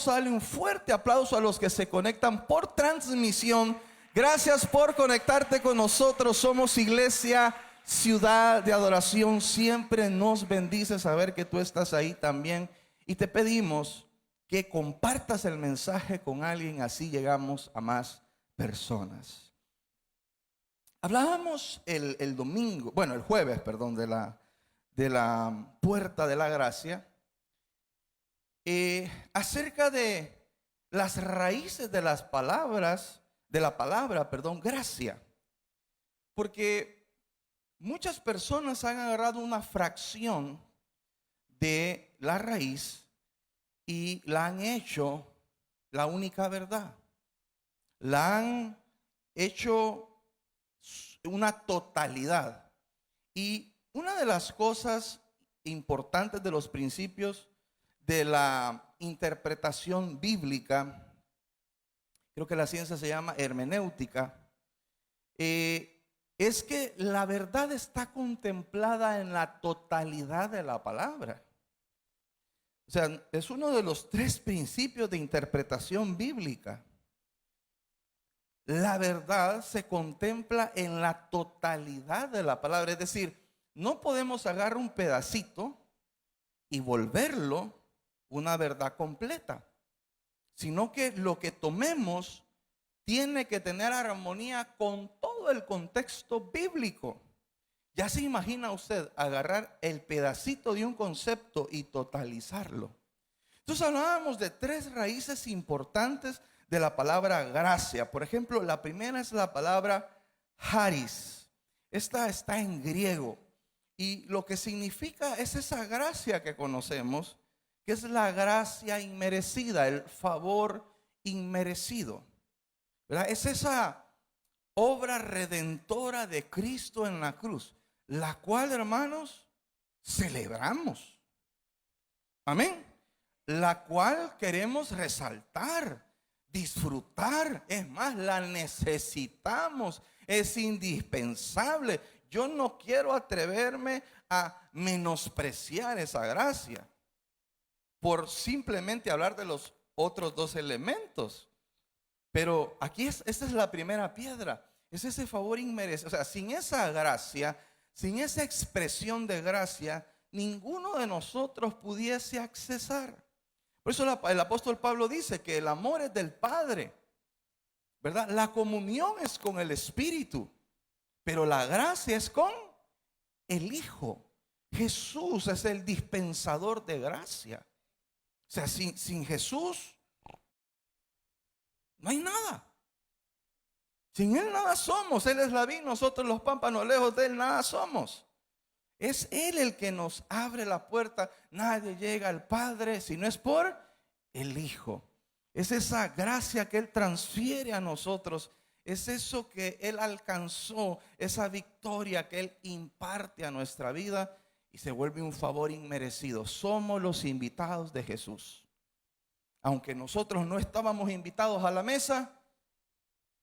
vamos a darle un fuerte aplauso a los que se conectan por transmisión. Gracias por conectarte con nosotros. Somos Iglesia Ciudad de Adoración. Siempre nos bendice saber que tú estás ahí también. Y te pedimos que compartas el mensaje con alguien, así llegamos a más personas. Hablábamos el jueves, perdón, de la puerta de la gracia, acerca de las raíces de las palabras, gracia. Porque muchas personas han agarrado una fracción de la raíz y la han hecho la única verdad. La han hecho una totalidad. Y una de las cosas importantes de los principios de la interpretación bíblica, creo que la ciencia se llama hermenéutica, es que la verdad está contemplada en la totalidad de la palabra. O sea, es uno de los 3 principios de interpretación bíblica. La verdad se contempla en la totalidad de la palabra. Es decir, no podemos agarrar un pedacito y volverlo una verdad completa, sino que lo que tomemos tiene que tener armonía con todo el contexto bíblico. Ya se imagina usted agarrar el pedacito de un concepto y totalizarlo. Entonces hablábamos de 3 raíces importantes de la palabra gracia. Por ejemplo, la primera es la palabra charis. Esta está en griego y lo que significa es esa gracia que conocemos, que es la gracia inmerecida, el favor inmerecido, ¿verdad? Es esa obra redentora de Cristo en la cruz, la cual, hermanos, celebramos. Amén. La cual queremos resaltar, disfrutar. Es más, la necesitamos, es indispensable. Yo no quiero atreverme a menospreciar esa gracia por simplemente hablar de los otros 2 elementos. Pero aquí esta es la primera piedra, es ese favor inmerecido. O sea, sin esa gracia, sin esa expresión de gracia, ninguno de nosotros pudiese accesar. Por eso el apóstol Pablo dice que el amor es del Padre, ¿verdad? La comunión es con el Espíritu, pero la gracia es con el Hijo. Jesús es el dispensador de gracia. O sea, sin Jesús no hay nada. Sin Él nada somos. Él es la vid, nosotros los pámpanos, lejos de Él nada somos. Es Él el que nos abre la puerta. Nadie llega al Padre si no es por el Hijo. Es esa gracia que Él transfiere a nosotros. Es eso que Él alcanzó, esa victoria que Él imparte a nuestra vida y se vuelve un favor inmerecido. Somos los invitados de Jesús. Aunque nosotros no estábamos invitados a la mesa,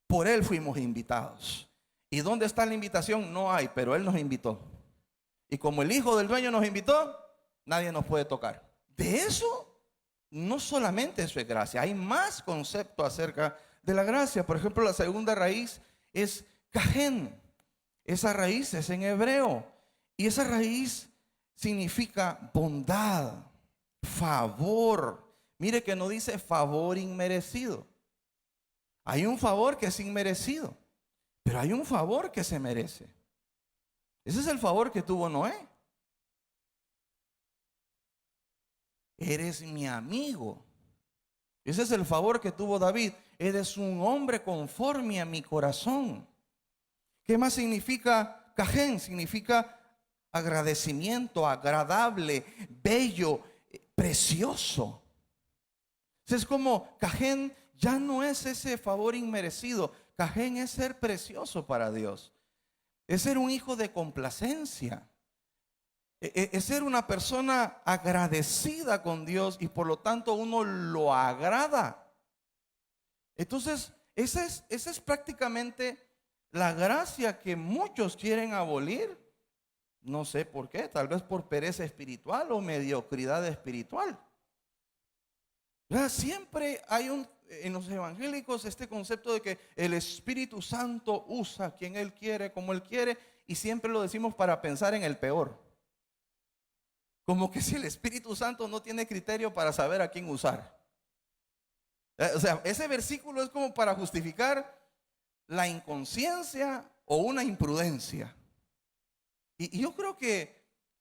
por Él fuimos invitados. ¿Y dónde está la invitación? No hay, pero Él nos invitó. Y como el Hijo del Dueño nos invitó, nadie nos puede tocar. De eso, no solamente eso es gracia, hay más conceptos acerca de la gracia. Por ejemplo, la segunda raíz es kajen. Esa raíz es en hebreo. Y esa raíz significa bondad, favor. Mire que no dice favor inmerecido. Hay un favor que es inmerecido, pero hay un favor que se merece. Ese es el favor que tuvo Noé. Eres mi amigo. Ese es el favor que tuvo David. Eres un hombre conforme a mi corazón. ¿Qué más significa kajen? Significa agradecimiento, agradable, bello, precioso. Es como kajen ya no es ese favor inmerecido. Kajen es ser precioso para Dios. Es ser un hijo de complacencia. Es ser una persona agradecida con Dios y por lo tanto uno lo agrada. Entonces, esa es prácticamente la gracia que muchos quieren abolir. No sé por qué, tal vez por pereza espiritual o mediocridad espiritual. ¿Verdad? Siempre hay en los evangélicos este concepto de que el Espíritu Santo usa a quien Él quiere, como Él quiere, y siempre lo decimos para pensar en el peor. Como que si el Espíritu Santo no tiene criterio para saber a quién usar. O sea, ese versículo es como para justificar la inconsciencia o una imprudencia. Y yo creo que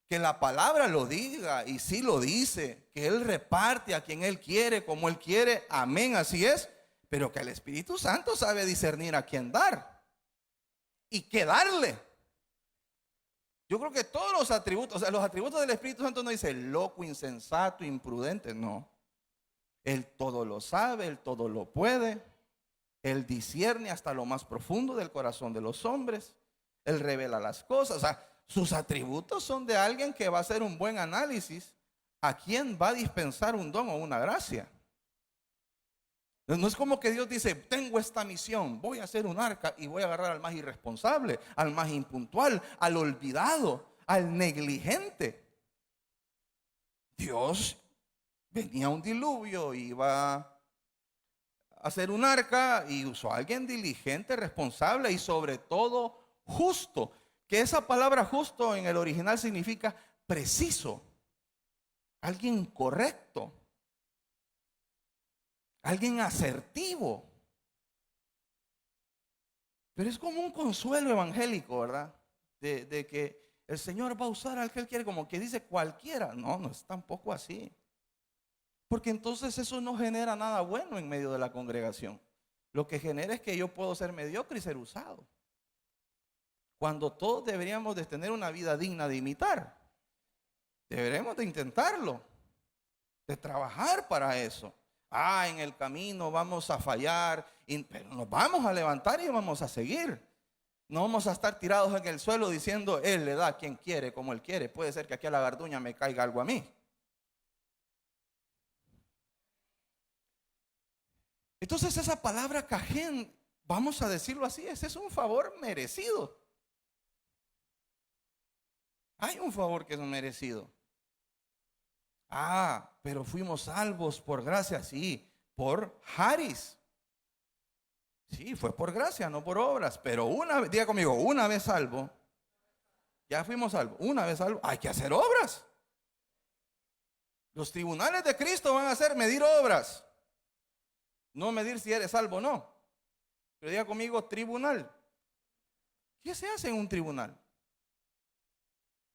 la palabra lo diga, y sí lo dice, que Él reparte a quien Él quiere, como Él quiere, amén, así es, pero que el Espíritu Santo sabe discernir a quién dar y qué darle. Yo creo que todos los atributos, o sea, los atributos del Espíritu Santo no dice loco, insensato, imprudente, no. Él todo lo sabe, Él todo lo puede, Él discierne hasta lo más profundo del corazón de los hombres, Él revela las cosas, o sea, sus atributos son de alguien que va a hacer un buen análisis a quién va a dispensar un don o una gracia. No es como que Dios dice, tengo esta misión, voy a hacer un arca y voy a agarrar al más irresponsable, al más impuntual, al olvidado, al negligente. Dios venía un diluvio, iba a hacer un arca y usó a alguien diligente, responsable y sobre todo justo. Que esa palabra justo en el original significa preciso, alguien correcto, alguien asertivo. Pero es como un consuelo evangélico, ¿verdad? De que el Señor va a usar al que Él quiere, como que dice cualquiera. No, no es tampoco así. Porque entonces eso no genera nada bueno en medio de la congregación. Lo que genera es que yo puedo ser mediocre y ser usado, cuando todos deberíamos de tener una vida digna de imitar. Deberemos de intentarlo, de trabajar para eso. En el camino vamos a fallar, pero nos vamos a levantar y vamos a seguir. No vamos a estar tirados en el suelo diciendo, Él le da a quien quiere, como Él quiere. Puede ser que aquí a la garduña me caiga algo a mí. Entonces esa palabra cajén, vamos a decirlo así, ese es un favor merecido. Hay un favor que es merecido. Pero fuimos salvos por gracia, sí, por Haris. Sí, fue por gracia, no por obras. Pero diga conmigo, una vez salvo, ya fuimos salvos. Una vez salvo, hay que hacer obras. Los tribunales de Cristo van a hacer medir obras, no medir si eres salvo o no. Pero diga conmigo, tribunal. ¿Qué se hace en un tribunal?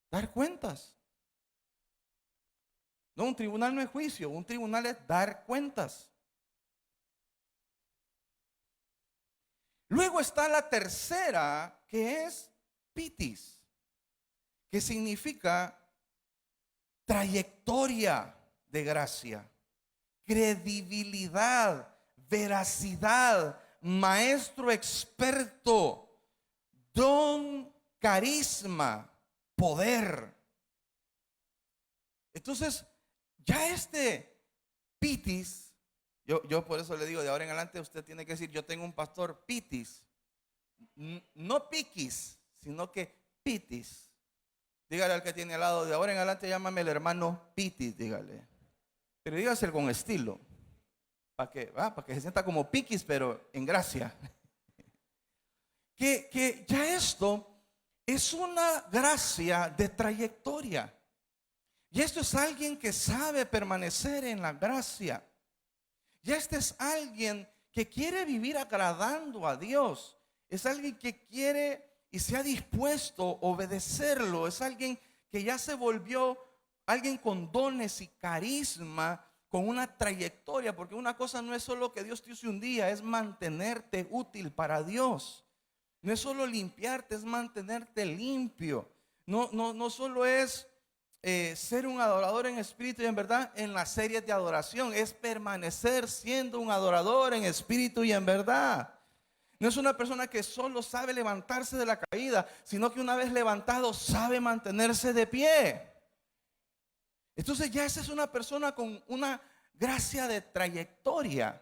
Dar cuentas. No, un tribunal no es juicio, un tribunal es dar cuentas. Luego está la tercera, que es pitis, que significa trayectoria de gracia, credibilidad, veracidad, maestro experto, don, carisma, poder. Entonces, ya este pitis, yo por eso le digo, de ahora en adelante usted tiene que decir, yo tengo un pastor pitis, no piquis, sino que pitis. Dígale al que tiene al lado, de ahora en adelante llámame el hermano pitis, dígale. Pero dígaselo con estilo, para que se sienta como piquis, pero en gracia. Que ya esto es una gracia de trayectoria. Y esto es alguien que sabe permanecer en la gracia. Y este es alguien que quiere vivir agradando a Dios. Es alguien que quiere y se ha dispuesto a obedecerlo. Es alguien que ya se volvió alguien con dones y carisma, con una trayectoria. Porque una cosa no es solo que Dios te use un día, es mantenerte útil para Dios. No es solo limpiarte, es mantenerte limpio. No solo es ser un adorador en espíritu y en verdad en las series de adoración, es permanecer siendo un adorador en espíritu y en verdad. No es una persona que solo sabe levantarse de la caída, sino que una vez levantado sabe mantenerse de pie. Entonces ya esa es una persona con una gracia de trayectoria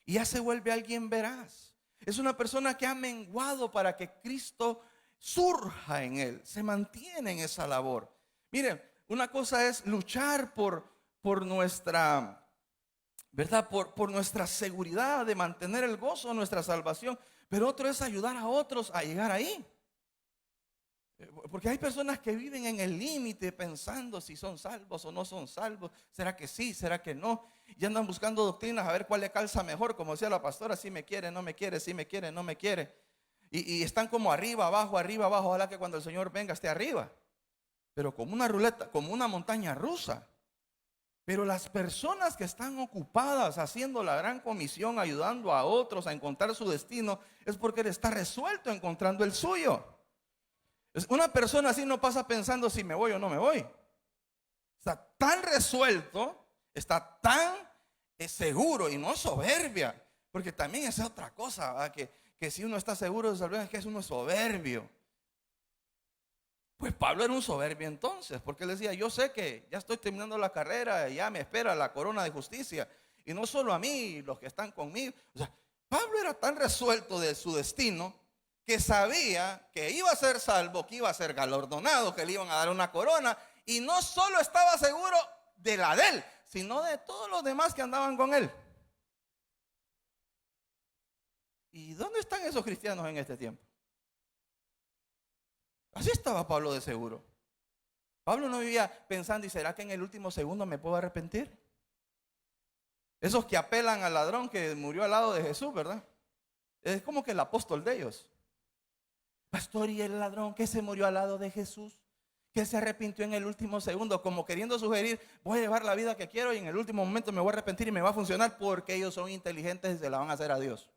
y ya se vuelve alguien veraz. Es una persona que ha menguado para que Cristo surja en él, se mantiene en esa labor. Miren, una cosa es luchar por nuestra ¿verdad? Por nuestra seguridad de mantener el gozo de nuestra salvación. Pero otro es ayudar a otros a llegar ahí. Porque hay personas que viven en el límite pensando si son salvos o no son salvos. ¿Será que sí? ¿Será que no? Y andan buscando doctrinas a ver cuál le calza mejor. Como decía la pastora, si me quiere, no me quiere, si me quiere, no me quiere. Y están como arriba, abajo, arriba, abajo. Ojalá que cuando el Señor venga esté arriba. Pero como una ruleta, como una montaña rusa. Pero las personas que están ocupadas haciendo la gran comisión, ayudando a otros a encontrar su destino, es porque él está resuelto encontrando el suyo. Una persona así no pasa pensando si me voy o no me voy. Está tan resuelto, está tan seguro y no soberbia. Porque también esa es otra cosa, ¿verdad? Que si uno está seguro de salvación es que uno es soberbio. Pues Pablo era un soberbio entonces, porque él decía, yo sé que ya estoy terminando la carrera, ya me espera la corona de justicia. Y no solo a mí, los que están conmigo. O sea, Pablo era tan resuelto de su destino que sabía que iba a ser salvo, que iba a ser galardonado, que le iban a dar una corona. Y no solo estaba seguro de la de él, sino de todos los demás que andaban con él. ¿Y dónde están esos cristianos en este tiempo? Así estaba Pablo de seguro. Pablo no vivía pensando, ¿y será que en el último segundo me puedo arrepentir? Esos que apelan al ladrón que murió al lado de Jesús, ¿verdad? Es como que el apóstol de ellos. Pastor, ¿y el ladrón que se murió al lado de Jesús? Que se arrepintió en el último segundo, como queriendo sugerir, voy a llevar la vida que quiero y en el último momento me voy a arrepentir y me va a funcionar, porque ellos son inteligentes y se la van a hacer a Dios.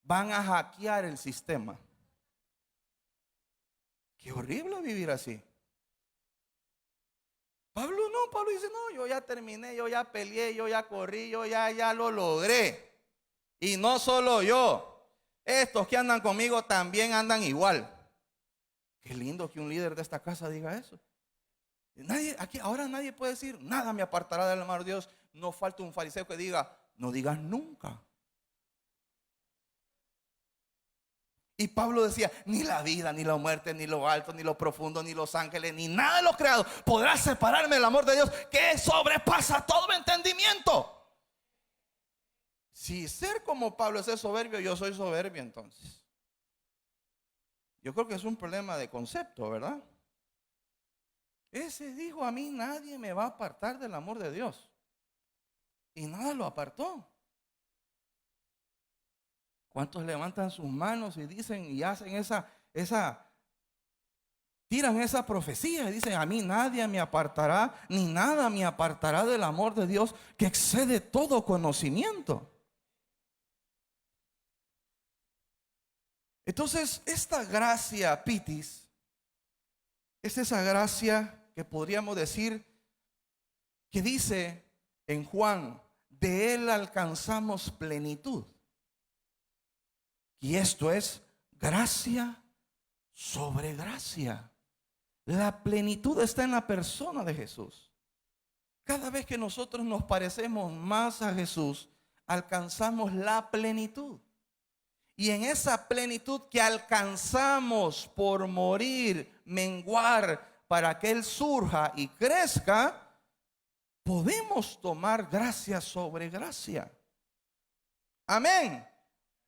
Van a hackear el sistema. Qué horrible vivir así. Pablo no, Pablo dice, no, yo ya terminé, yo ya peleé, yo ya corrí, yo ya lo logré. Y no solo yo. Estos que andan conmigo también andan igual. Qué lindo que un líder de esta casa diga eso. Ahora nadie puede decir, nada me apartará del amor de Dios. No falta un fariseo que diga, no digas nunca. Y Pablo decía, ni la vida, ni la muerte, ni lo alto, ni lo profundo, ni los ángeles, ni nada de lo creado podrá separarme del amor de Dios, que sobrepasa todo entendimiento. Si ser como Pablo es ser soberbio, yo soy soberbio entonces. Yo creo que es un problema de concepto, ¿verdad? Ese dijo, a mí nadie me va a apartar del amor de Dios. Y nada lo apartó. ¿Cuántos levantan sus manos y dicen y hacen tiran esa profecía y dicen, a mí nadie me apartará, ni nada me apartará del amor de Dios que excede todo conocimiento? Entonces, esta gracia pitis es esa gracia que podríamos decir que dice en Juan, de él alcanzamos plenitud. Y esto es gracia sobre gracia. La plenitud está en la persona de Jesús. Cada vez que nosotros nos parecemos más a Jesús, alcanzamos la plenitud. Y en esa plenitud que alcanzamos por morir, menguar, para que Él surja y crezca, podemos tomar gracia sobre gracia. Amén.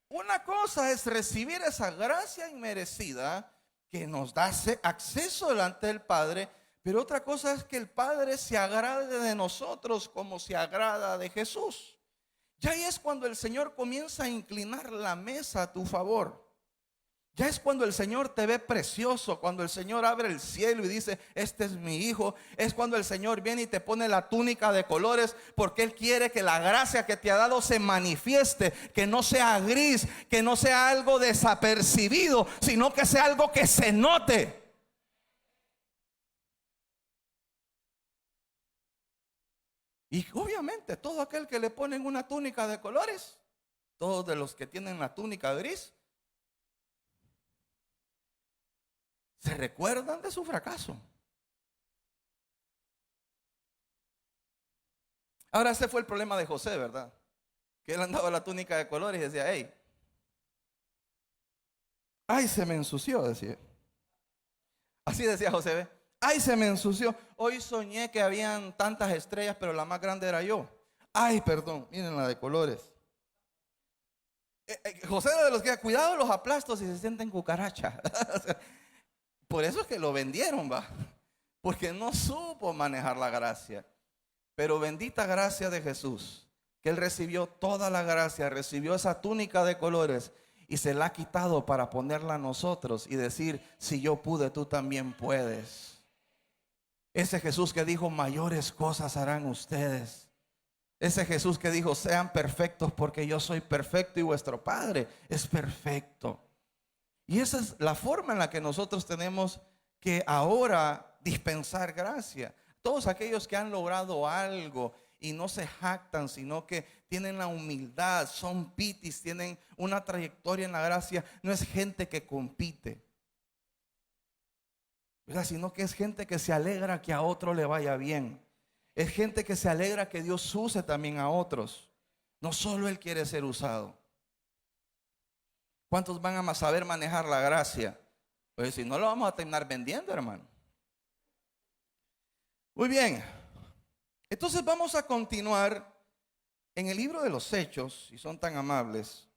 Una cosa es recibir esa gracia inmerecida que nos da acceso delante del Padre, pero otra cosa es que el Padre se agrade de nosotros como se agrada de Jesús. Ya ahí es cuando el Señor comienza a inclinar la mesa a tu favor. Ya es cuando el Señor te ve precioso, cuando el Señor abre el cielo y dice, este es mi hijo. Es cuando el Señor viene y te pone la túnica de colores, porque Él quiere que la gracia que te ha dado se manifieste, que no sea gris, que no sea algo desapercibido, sino que sea algo que se note. Y obviamente todo aquel que le ponen una túnica de colores, todos de los que tienen la túnica gris, se recuerdan de su fracaso. Ahora ese fue el problema de José, ¿verdad? Que él andaba la túnica de colores y decía, hey, ay, se me ensució, decía. Así decía José, ¿ve? Ay, se me ensució. Hoy soñé que habían tantas estrellas, pero la más grande era yo. Ay, perdón, miren la de colores. José era de los que, cuidado los aplastos si se sienten cucaracha. O sea, por eso es que lo vendieron, va. Porque no supo manejar la gracia. Pero bendita gracia de Jesús, que Él recibió toda la gracia, recibió esa túnica de colores y se la ha quitado para ponerla a nosotros y decir, si yo pude, tú también puedes. Ese Jesús que dijo, mayores cosas harán ustedes. Ese Jesús que dijo, sean perfectos porque yo soy perfecto y vuestro Padre es perfecto. Y esa es la forma en la que nosotros tenemos que ahora dispensar gracia. Todos aquellos que han logrado algo y no se jactan, sino que tienen la humildad, son pitis, tienen una trayectoria en la gracia, no es gente que compite, ¿verdad? Sino que es gente que se alegra que a otro le vaya bien. Es gente que se alegra que Dios use también a otros. No solo Él quiere ser usado. ¿Cuántos van a saber manejar la gracia? Pues si no, lo vamos a terminar vendiendo, hermano. Muy bien. Entonces vamos a continuar en el libro de los Hechos, si son tan amables.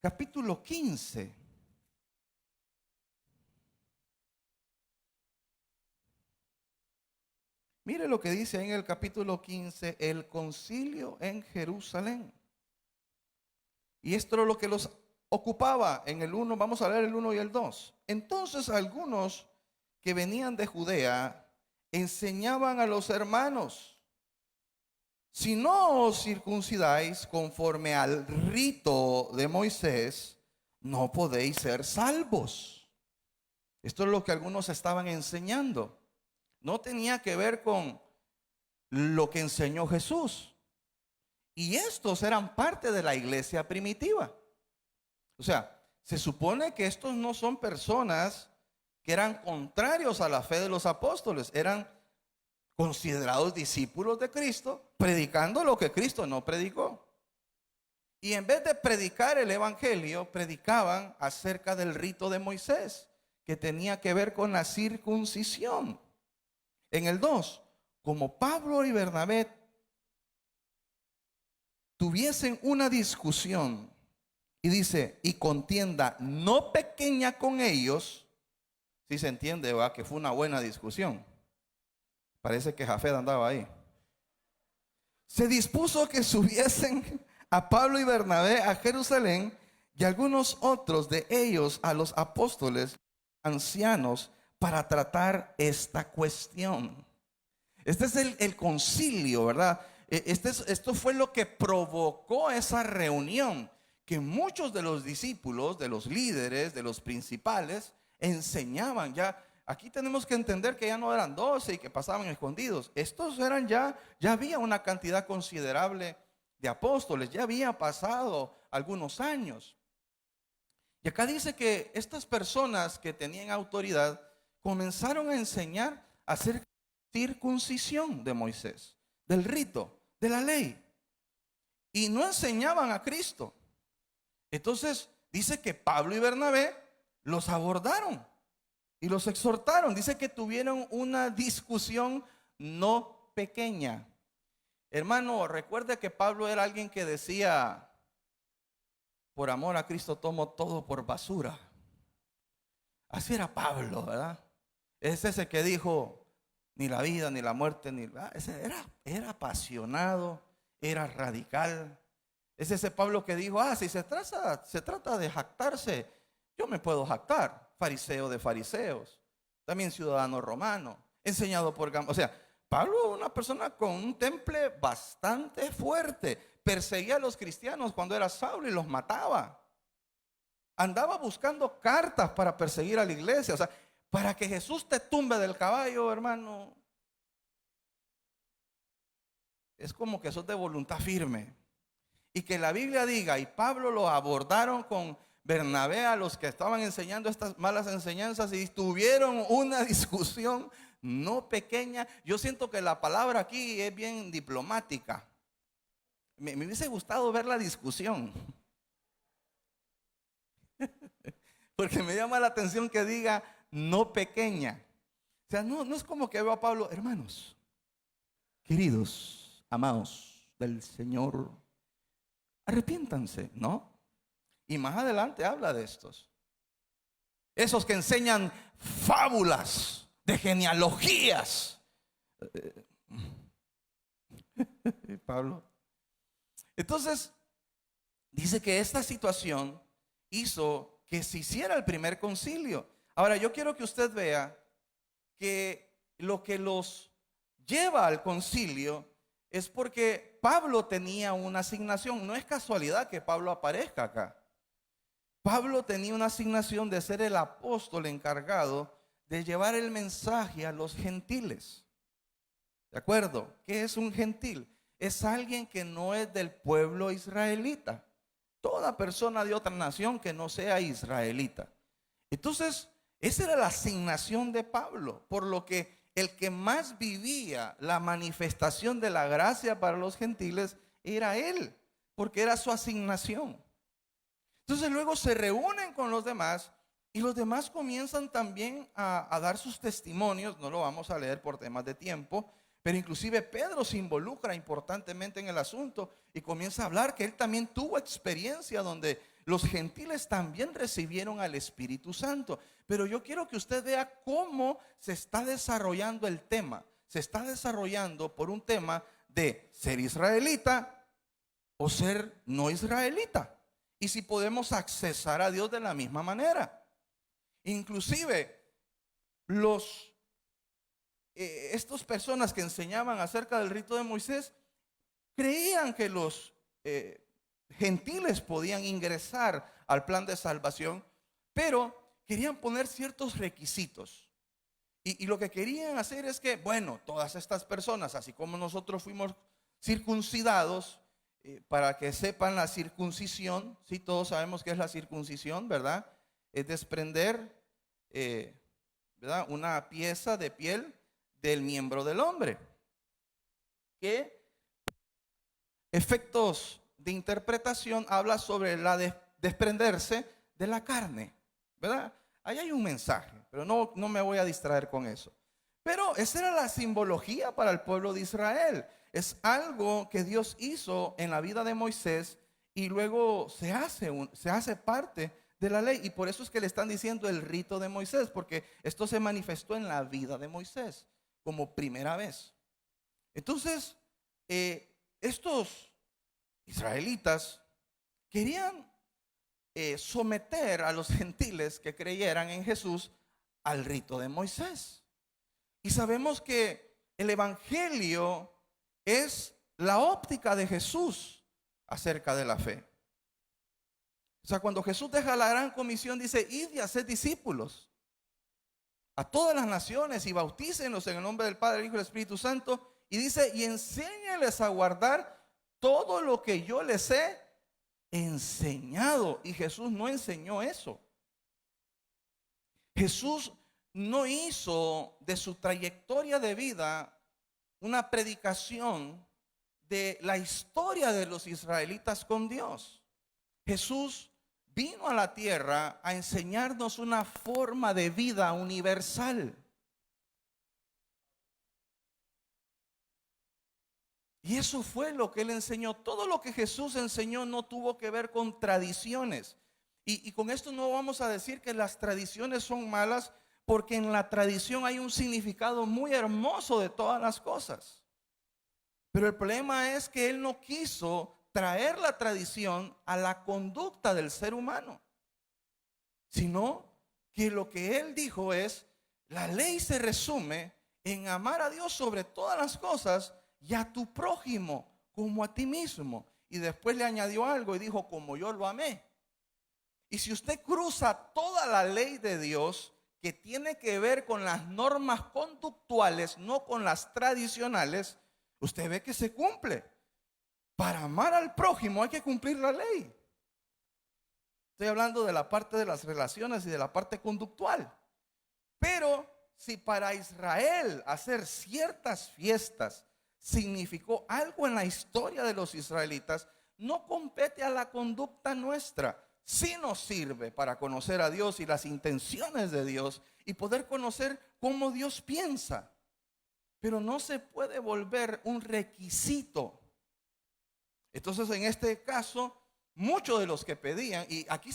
Capítulo 15. Mire lo que dice en el capítulo 15, el concilio en Jerusalén. Y esto es lo que los ocupaba en el 1, vamos a leer el 1 y el 2. Entonces algunos que venían de Judea enseñaban a los hermanos, si no os circuncidáis conforme al rito de Moisés, no podéis ser salvos. Esto es lo que algunos estaban enseñando. No tenía que ver con lo que enseñó Jesús. Y estos eran parte de la iglesia primitiva. O sea, se supone que estos no son personas que eran contrarios a la fe de los apóstoles. Eran considerados discípulos de Cristo, predicando lo que Cristo no predicó. Y en vez de predicar el evangelio, predicaban acerca del rito de Moisés, que tenía que ver con la circuncisión. En el 2, como Pablo y Bernabé tuviesen una discusión, y dice, y contienda no pequeña con ellos, si se entiende, ¿va? Que fue una buena discusión. Parece que Jafet andaba ahí. Se dispuso que subiesen a Pablo y Bernabé a Jerusalén, y algunos otros de ellos a los apóstoles ancianos, para tratar esta cuestión. Este es el concilio, ¿verdad? Esto fue lo que provocó esa reunión, que muchos de los discípulos, de los líderes, de los principales, enseñaban ya. Aquí tenemos que entender que ya no eran 12 y que pasaban escondidos. Estos eran ya había una cantidad considerable de apóstoles, ya había pasado algunos años. Y acá dice que estas personas que tenían autoridad comenzaron a enseñar acerca de la circuncisión de Moisés, del rito, de la ley. Y no enseñaban a Cristo. Entonces dice que Pablo y Bernabé los abordaron y los exhortaron. Dice que tuvieron una discusión no pequeña. Hermano, recuerde que Pablo era alguien que decía, por amor a Cristo tomo todo por basura. Así era Pablo, ¿verdad? Es ese que dijo, ni la vida, ni la muerte, ese era apasionado, era radical. Es ese Pablo que dijo, si se trata de jactarse, yo me puedo jactar. Fariseo de fariseos, también ciudadano romano, enseñado por Gamaliel. O sea, Pablo, una persona con un temple bastante fuerte, perseguía a los cristianos cuando era Saulo y los mataba. Andaba buscando cartas para perseguir a la iglesia. O sea, para que Jesús te tumbe del caballo, hermano, es como que sos de voluntad firme. Y que la Biblia diga, y Pablo lo abordaron con Bernabé a los que estaban enseñando estas malas enseñanzas y tuvieron una discusión no pequeña. Yo siento que la palabra aquí es bien diplomática. Me hubiese gustado ver la discusión. Porque me llama la atención que diga no pequeña. O sea, no es como que veo a Pablo, hermanos, queridos, amados del Señor, arrepiéntanse, ¿no? Y más adelante habla de estos. Esos que enseñan fábulas de genealogías. Pablo. Entonces, dice que esta situación hizo que se hiciera el primer concilio. Ahora, yo quiero que usted vea que lo que los lleva al concilio es porque Pablo tenía una asignación. No es casualidad que Pablo aparezca acá. Pablo tenía una asignación de ser el apóstol encargado de llevar el mensaje a los gentiles. ¿De acuerdo? ¿Qué es un gentil? Es alguien que no es del pueblo israelita. Toda persona de otra nación que no sea israelita. Entonces, esa era la asignación de Pablo, por lo que el que más vivía la manifestación de la gracia para los gentiles era él, porque era su asignación. Entonces luego se reúnen con los demás y los demás comienzan también a dar sus testimonios. No lo vamos a leer por temas de tiempo, pero inclusive Pedro se involucra importantemente en el asunto y comienza a hablar que él también tuvo experiencia donde los gentiles también recibieron al Espíritu Santo. Pero yo quiero que usted vea cómo se está desarrollando el tema. Se está desarrollando por un tema de ser israelita o ser no israelita. Y si podemos accesar a Dios de la misma manera. Inclusive estas personas que enseñaban acerca del rito de Moisés creían que los gentiles podían ingresar al plan de salvación, pero querían poner ciertos requisitos. Y lo que querían hacer es que, bueno, todas estas personas, así como nosotros fuimos circuncidados, para que sepan la circuncisión, sí, todos sabemos qué es la circuncisión, ¿verdad? Es desprender, ¿verdad?, una pieza de piel del miembro del hombre. Que efectos de interpretación habla sobre la desprenderse de la carne, ¿verdad? Ahí hay un mensaje, pero no me voy a distraer con eso. Pero esa era la simbología para el pueblo de Israel. Es algo que Dios hizo en la vida de Moisés y luego se hace parte de la ley. Y por eso es que le están diciendo el rito de Moisés, porque esto se manifestó en la vida de Moisés como primera vez. Entonces, estos israelitas querían someter a los gentiles que creyeran en Jesús al rito de Moisés. Y sabemos que el evangelio es la óptica de Jesús acerca de la fe. O sea, cuando Jesús deja la gran comisión, dice: id y haced discípulos a todas las naciones y bautícenlos en el nombre del Padre, del Hijo y del Espíritu Santo. Y dice: y enséñeles a guardar todo lo que yo les he enseñado. Y Jesús no enseñó eso. Jesús no hizo de su trayectoria de vida una predicación de la historia de los israelitas con Dios. Jesús vino a la tierra a enseñarnos una forma de vida universal. Y eso fue lo que él enseñó. Todo lo que Jesús enseñó no tuvo que ver con tradiciones. Y con esto no vamos a decir que las tradiciones son malas, porque en la tradición hay un significado muy hermoso de todas las cosas. Pero el problema es que él no quiso traer la tradición a la conducta del ser humano, sino que lo que él dijo es: la ley se resume en amar a Dios sobre todas las cosas y a tu prójimo como a ti mismo. Y después le añadió algo y dijo: como yo lo amé. Y si usted cruza toda la ley de Dios, que tiene que ver con las normas conductuales, no con las tradicionales, usted ve que se cumple. Para amar al prójimo hay que cumplir la ley. Estoy hablando de la parte de las relaciones y de la parte conductual. Pero si para Israel hacer ciertas fiestas significó algo en la historia de los israelitas, no compete a la conducta nuestra, sí nos sirve para conocer a Dios y las intenciones de Dios y poder conocer cómo Dios piensa. Pero no se puede volver un requisito. Entonces, en este caso, muchos de los que pedían, y aquí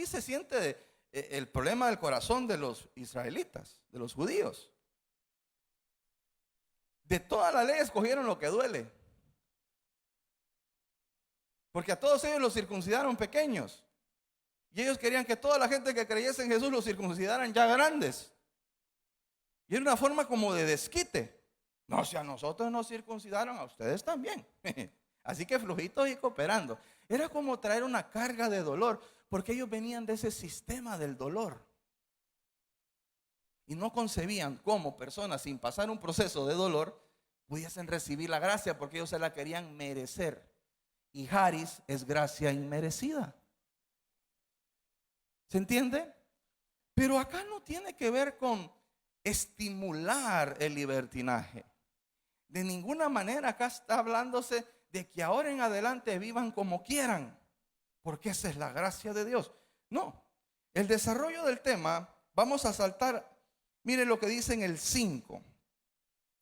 se siente el problema del corazón de los israelitas, de los judíos. De toda la ley escogieron lo que duele. Porque a todos ellos los circuncidaron pequeños. Y ellos querían que toda la gente que creyese en Jesús los circuncidaran ya grandes. Y era una forma como de desquite. No, si a nosotros nos circuncidaron, a ustedes también. Así que flojitos y cooperando. Era como traer una carga de dolor, porque ellos venían de ese sistema del dolor. Y no concebían cómo personas sin pasar un proceso de dolor pudiesen recibir la gracia, porque ellos se la querían merecer. Y Haris es gracia inmerecida. ¿Se entiende? Pero acá no tiene que ver con estimular el libertinaje. De ninguna manera acá está hablándose de que ahora en adelante vivan como quieran, porque esa es la gracia de Dios. No, el desarrollo del tema, vamos a saltar, mire lo que dice en el 5.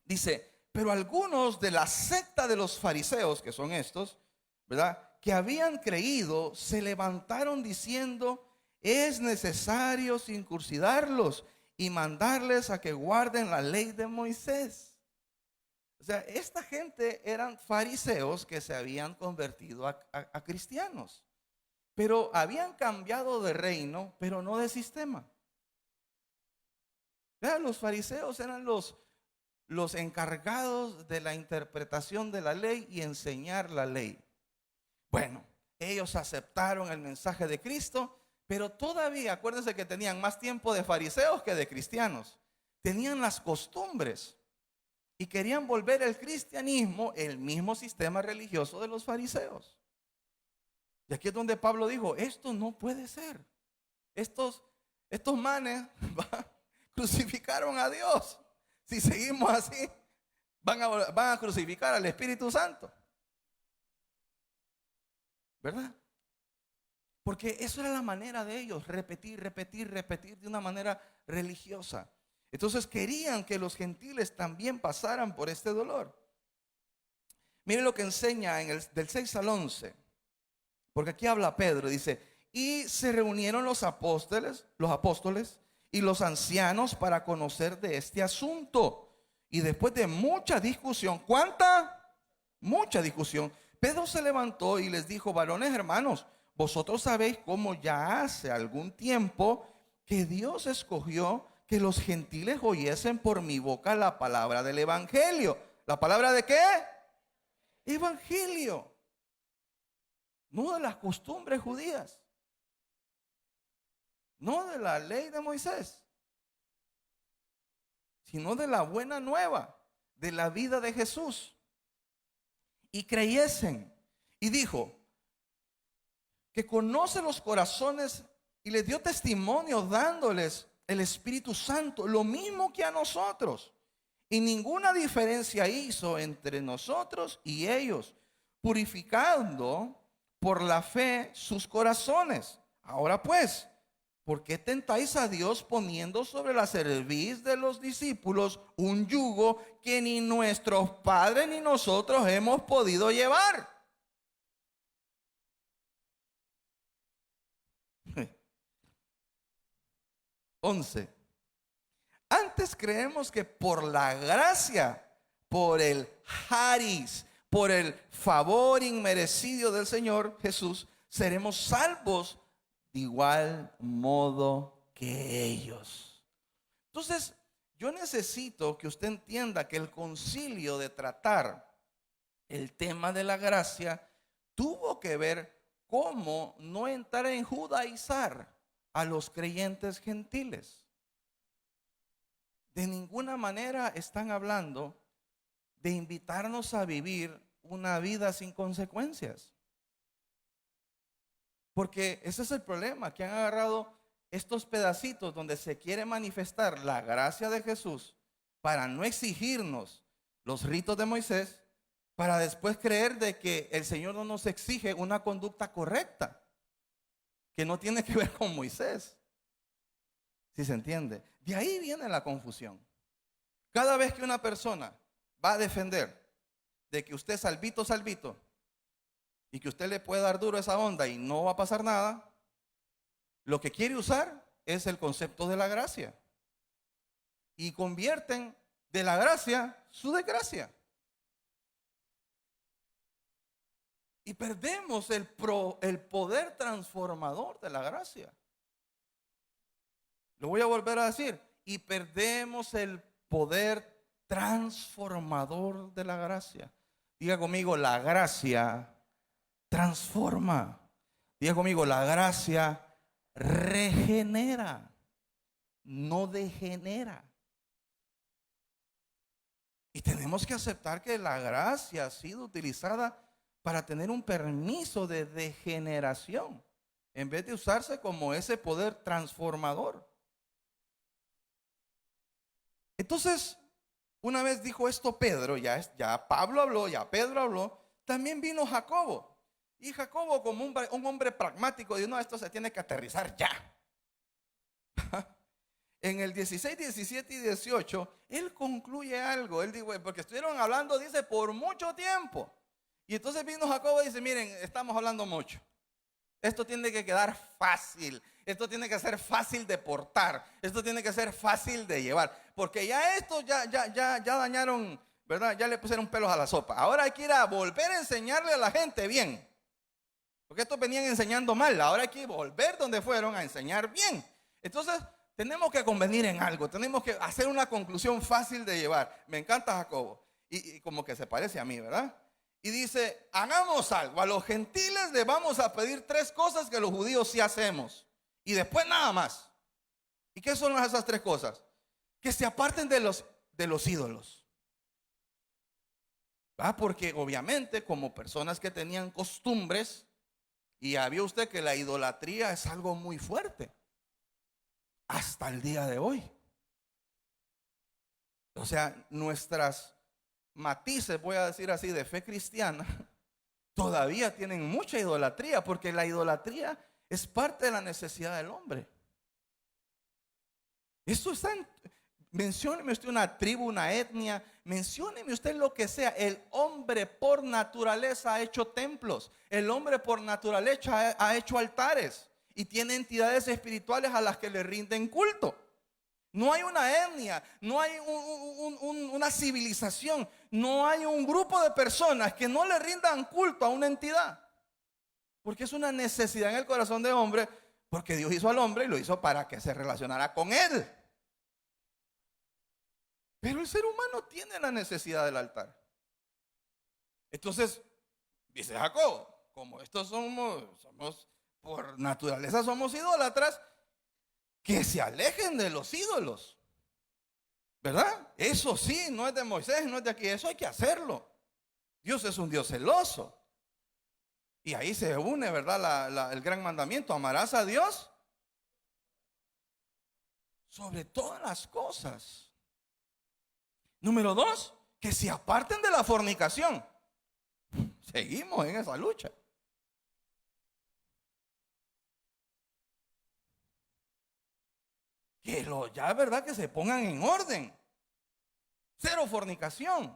Dice, pero algunos de la secta de los fariseos, que son estos, ¿verdad?, que habían creído, se levantaron diciendo, es necesario circuncidarlos y mandarles a que guarden la ley de Moisés. O sea, esta gente eran fariseos que se habían convertido a cristianos, pero habían cambiado de reino, pero no de sistema. Vean, los fariseos eran los encargados de la interpretación de la ley y enseñar la ley. Bueno, ellos aceptaron el mensaje de Cristo, pero todavía, acuérdense que tenían más tiempo de fariseos que de cristianos. Tenían las costumbres y querían volver el cristianismo el mismo sistema religioso de los fariseos. Y aquí es donde Pablo dijo, esto no puede ser. Estos manes crucificaron a Dios. Si seguimos así, van a crucificar al Espíritu Santo. ¿Verdad? Porque eso era la manera de ellos, repetir de una manera religiosa. Entonces querían que los gentiles también pasaran por este dolor. Miren lo que enseña del 6 al 11. Porque aquí habla Pedro, dice, y se reunieron los apóstoles y los ancianos para conocer de este asunto. Y después de mucha discusión, ¿cuánta? Mucha discusión. Pedro se levantó y les dijo, varones hermanos, vosotros sabéis cómo ya hace algún tiempo que Dios escogió que los gentiles oyesen por mi boca la palabra del evangelio. ¿La palabra de qué? Evangelio. No de las costumbres judías, no de la ley de Moisés, sino de la buena nueva, de la vida de Jesús. Y creyesen. Y dijo que conoce los corazones y les dio testimonio dándoles el Espíritu Santo, lo mismo que a nosotros. Y ninguna diferencia hizo entre nosotros y ellos, purificando por la fe sus corazones. Ahora pues, ¿por qué tentáis a Dios poniendo sobre la cerviz de los discípulos un yugo que ni nuestros padres ni nosotros hemos podido llevar? 11. Antes creemos que por la gracia, por el charis, por el favor inmerecido del Señor Jesús, seremos salvos de igual modo que ellos. Entonces, yo necesito que usted entienda que el concilio de tratar el tema de la gracia tuvo que ver cómo no entrar en judaizar a los creyentes gentiles. De ninguna manera están hablando de invitarnos a vivir una vida sin consecuencias. Porque ese es el problema, que han agarrado estos pedacitos donde se quiere manifestar la gracia de Jesús para no exigirnos los ritos de Moisés, para después creer de que el Señor no nos exige una conducta correcta, que no tiene que ver con Moisés. ¿Sí se entiende? De ahí viene la confusión. Cada vez que una persona va a defender de que usted es salvito, salvito, y que usted le puede dar duro a esa onda y no va a pasar nada, lo que quiere usar es el concepto de la gracia. Y convierten de la gracia su desgracia. Y perdemos el poder transformador de la gracia. Lo voy a volver a decir. Y perdemos el poder transformador de la gracia. Diga conmigo, la gracia transforma. Diga conmigo, la gracia regenera, no degenera. Y tenemos que aceptar que la gracia ha sido utilizada para tener un permiso de degeneración, en vez de usarse como ese poder transformador. Entonces, una vez dijo esto Pedro, ya Pablo habló, ya Pedro habló, también vino Jacobo. Y Jacobo, como un hombre pragmático, dijo, no, esto se tiene que aterrizar ya. En el 16, 17 y 18, él concluye algo. Él dijo, porque estuvieron hablando, dice, por mucho tiempo. Y entonces vino Jacobo y dice, miren, estamos hablando mucho. Esto tiene que quedar fácil. Esto tiene que ser fácil de portar. Esto tiene que ser fácil de llevar. Porque ya esto ya dañaron, ¿verdad? Ya le pusieron pelos a la sopa. Ahora hay que ir a volver a enseñarle a la gente bien. Porque estos venían enseñando mal. Ahora hay que volver donde fueron a enseñar bien. Entonces, tenemos que convenir en algo. Tenemos que hacer una conclusión fácil de llevar. Me encanta Jacobo. Y como que se parece a mí, ¿verdad? Y dice, hagamos algo. A los gentiles les vamos a pedir 3 cosas que los judíos sí hacemos. Y después nada más. ¿Y qué son esas 3 cosas? Que se aparten de los ídolos. ¿Va? Porque obviamente como personas que tenían costumbres, y ya vio usted que la idolatría es algo muy fuerte. Hasta el día de hoy. O sea, nuestras matices, voy a decir así, de fe cristiana, todavía tienen mucha idolatría, porque la idolatría es parte de la necesidad del hombre. Esto está mencióneme usted una tribu, una etnia, mencióneme usted lo que sea. El hombre por naturaleza ha hecho templos, el hombre por naturaleza ha hecho altares y tiene entidades espirituales a las que le rinden culto. No hay una etnia, no hay una civilización, no hay un grupo de personas que no le rindan culto a una entidad. Porque es una necesidad en el corazón del hombre, porque Dios hizo al hombre y lo hizo para que se relacionara con él. Pero el ser humano tiene la necesidad del altar. Entonces, dice Jacob, como estos somos por naturaleza somos idólatras, que se alejen de los ídolos, ¿verdad? Eso sí, no es de Moisés, no es de aquí, eso hay que hacerlo. Dios es un Dios celoso. Y ahí se une, ¿verdad? El gran mandamiento, amarás a Dios sobre todas las cosas. Número 2, que se aparten de la fornicación. Seguimos en esa lucha. Que ya es verdad que se pongan en orden. 0 fornicación.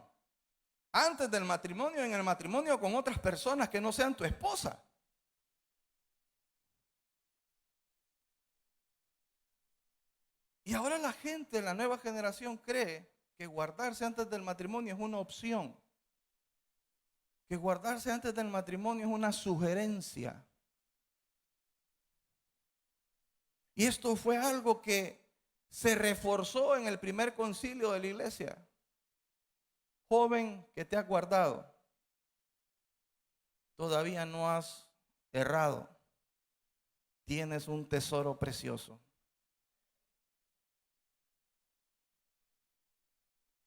Antes del matrimonio, en el matrimonio con otras personas que no sean tu esposa. Y ahora la gente, la nueva generación cree que guardarse antes del matrimonio es una opción. Que guardarse antes del matrimonio es una sugerencia. Y esto fue algo que se reforzó en el primer concilio de la iglesia. Joven que te has guardado, todavía no has errado. Tienes un tesoro precioso.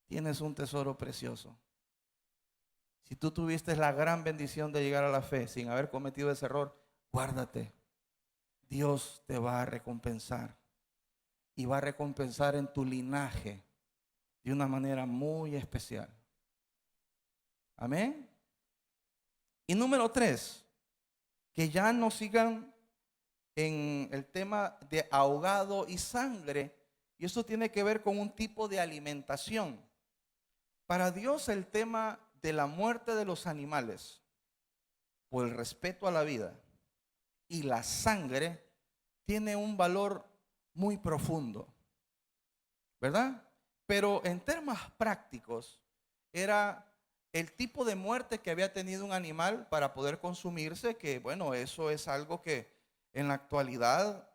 Tienes un tesoro precioso. Si tú tuviste la gran bendición de llegar a la fe sin haber cometido ese error, guárdate. Dios te va a recompensar. Y va a recompensar en tu linaje de una manera muy especial. Amén. Y número 3, que ya no sigan en el tema de ahogado y sangre, y eso tiene que ver con un tipo de alimentación. Para Dios el tema de la muerte de los animales, por el respeto a la vida, y la sangre, tiene un valor muy profundo, ¿verdad? Pero en términos prácticos, era el tipo de muerte que había tenido un animal para poder consumirse, que bueno, eso es algo que en la actualidad,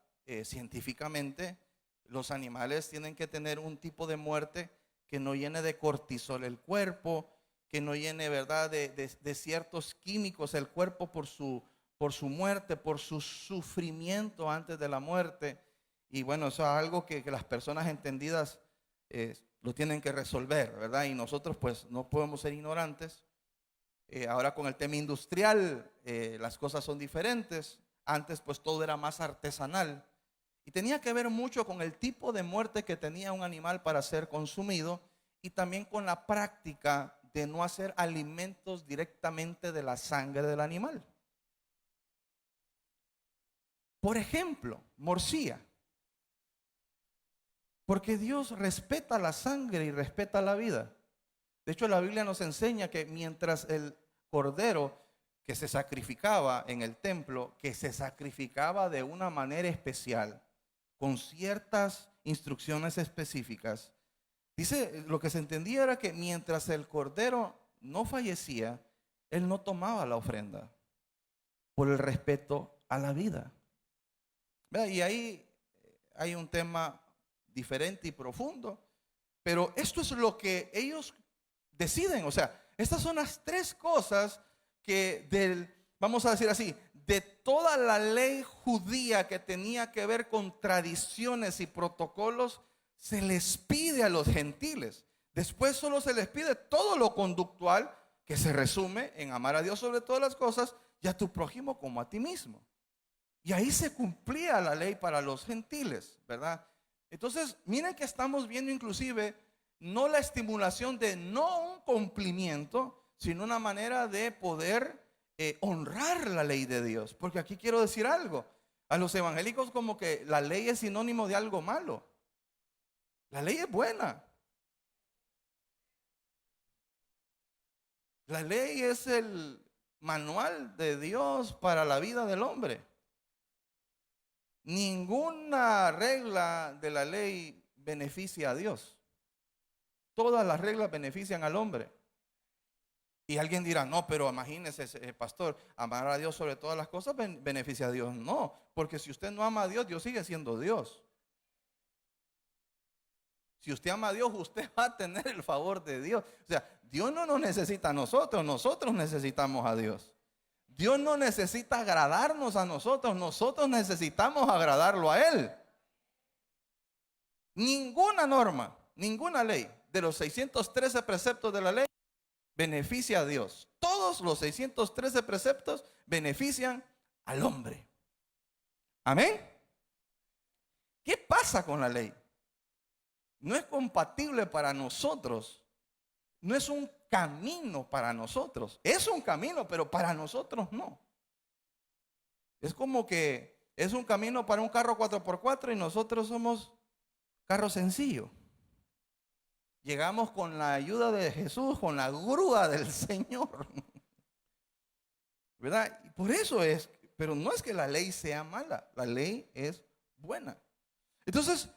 científicamente, los animales tienen que tener un tipo de muerte que no llene de cortisol el cuerpo, que no llene, ¿verdad?, de ciertos químicos el cuerpo por su muerte, por su sufrimiento antes de la muerte. Y bueno, eso es algo que las personas entendidas lo tienen que resolver, ¿verdad? Y nosotros pues no podemos ser ignorantes. Ahora con el tema industrial las cosas son diferentes. Antes pues todo era más artesanal. Y tenía que ver mucho con el tipo de muerte que tenía un animal para ser consumido y también con la práctica de no hacer alimentos directamente de la sangre del animal. Por ejemplo, morcilla. Porque Dios respeta la sangre y respeta la vida. De hecho, la Biblia nos enseña que mientras el cordero que se sacrificaba en el templo, que se sacrificaba de una manera especial, con ciertas instrucciones específicas, dice, lo que se entendía era que mientras el cordero no fallecía, él no tomaba la ofrenda por el respeto a la vida. Y ahí hay un tema diferente y profundo, pero esto es lo que ellos deciden. O sea, estas son las tres cosas que vamos a decir así, de toda la ley judía que tenía que ver con tradiciones y protocolos, se les pide a los gentiles. Después solo se les pide todo lo conductual, que se resume en amar a Dios sobre todas las cosas y a tu prójimo como a ti mismo. Y ahí se cumplía la ley para los gentiles, ¿verdad? Entonces, miren que estamos viendo inclusive no la estimulación de no un cumplimiento, sino una manera de poder honrar la ley de Dios. Porque aquí quiero decir algo. A los evangélicos como que la ley es sinónimo de algo malo. La ley es buena. La ley es el manual de Dios para la vida del hombre. Ninguna regla de la ley beneficia a Dios. Todas las reglas benefician al hombre. Y alguien dirá, no, pero imagínese, pastor, amar a Dios sobre todas las cosas beneficia a Dios. No, porque si usted no ama a Dios, Dios sigue siendo Dios. Si usted ama a Dios, usted va a tener el favor de Dios. O sea, Dios no nos necesita a nosotros, nosotros necesitamos a Dios. Dios no necesita agradarnos a nosotros, nosotros necesitamos agradarlo a Él. Ninguna norma, ninguna ley de los 613 preceptos de la ley beneficia a Dios. Todos los 613 preceptos benefician al hombre. Amén. ¿Qué pasa con la ley? No es compatible para nosotros. No es un camino para nosotros. Es un camino, pero para nosotros no. Es como que es un camino para un carro 4x4 y nosotros somos carro sencillo. Llegamos con la ayuda de Jesús, con la grúa del Señor. ¿Verdad? Y por eso es, pero no es que la ley sea mala, la ley es buena. Entonces,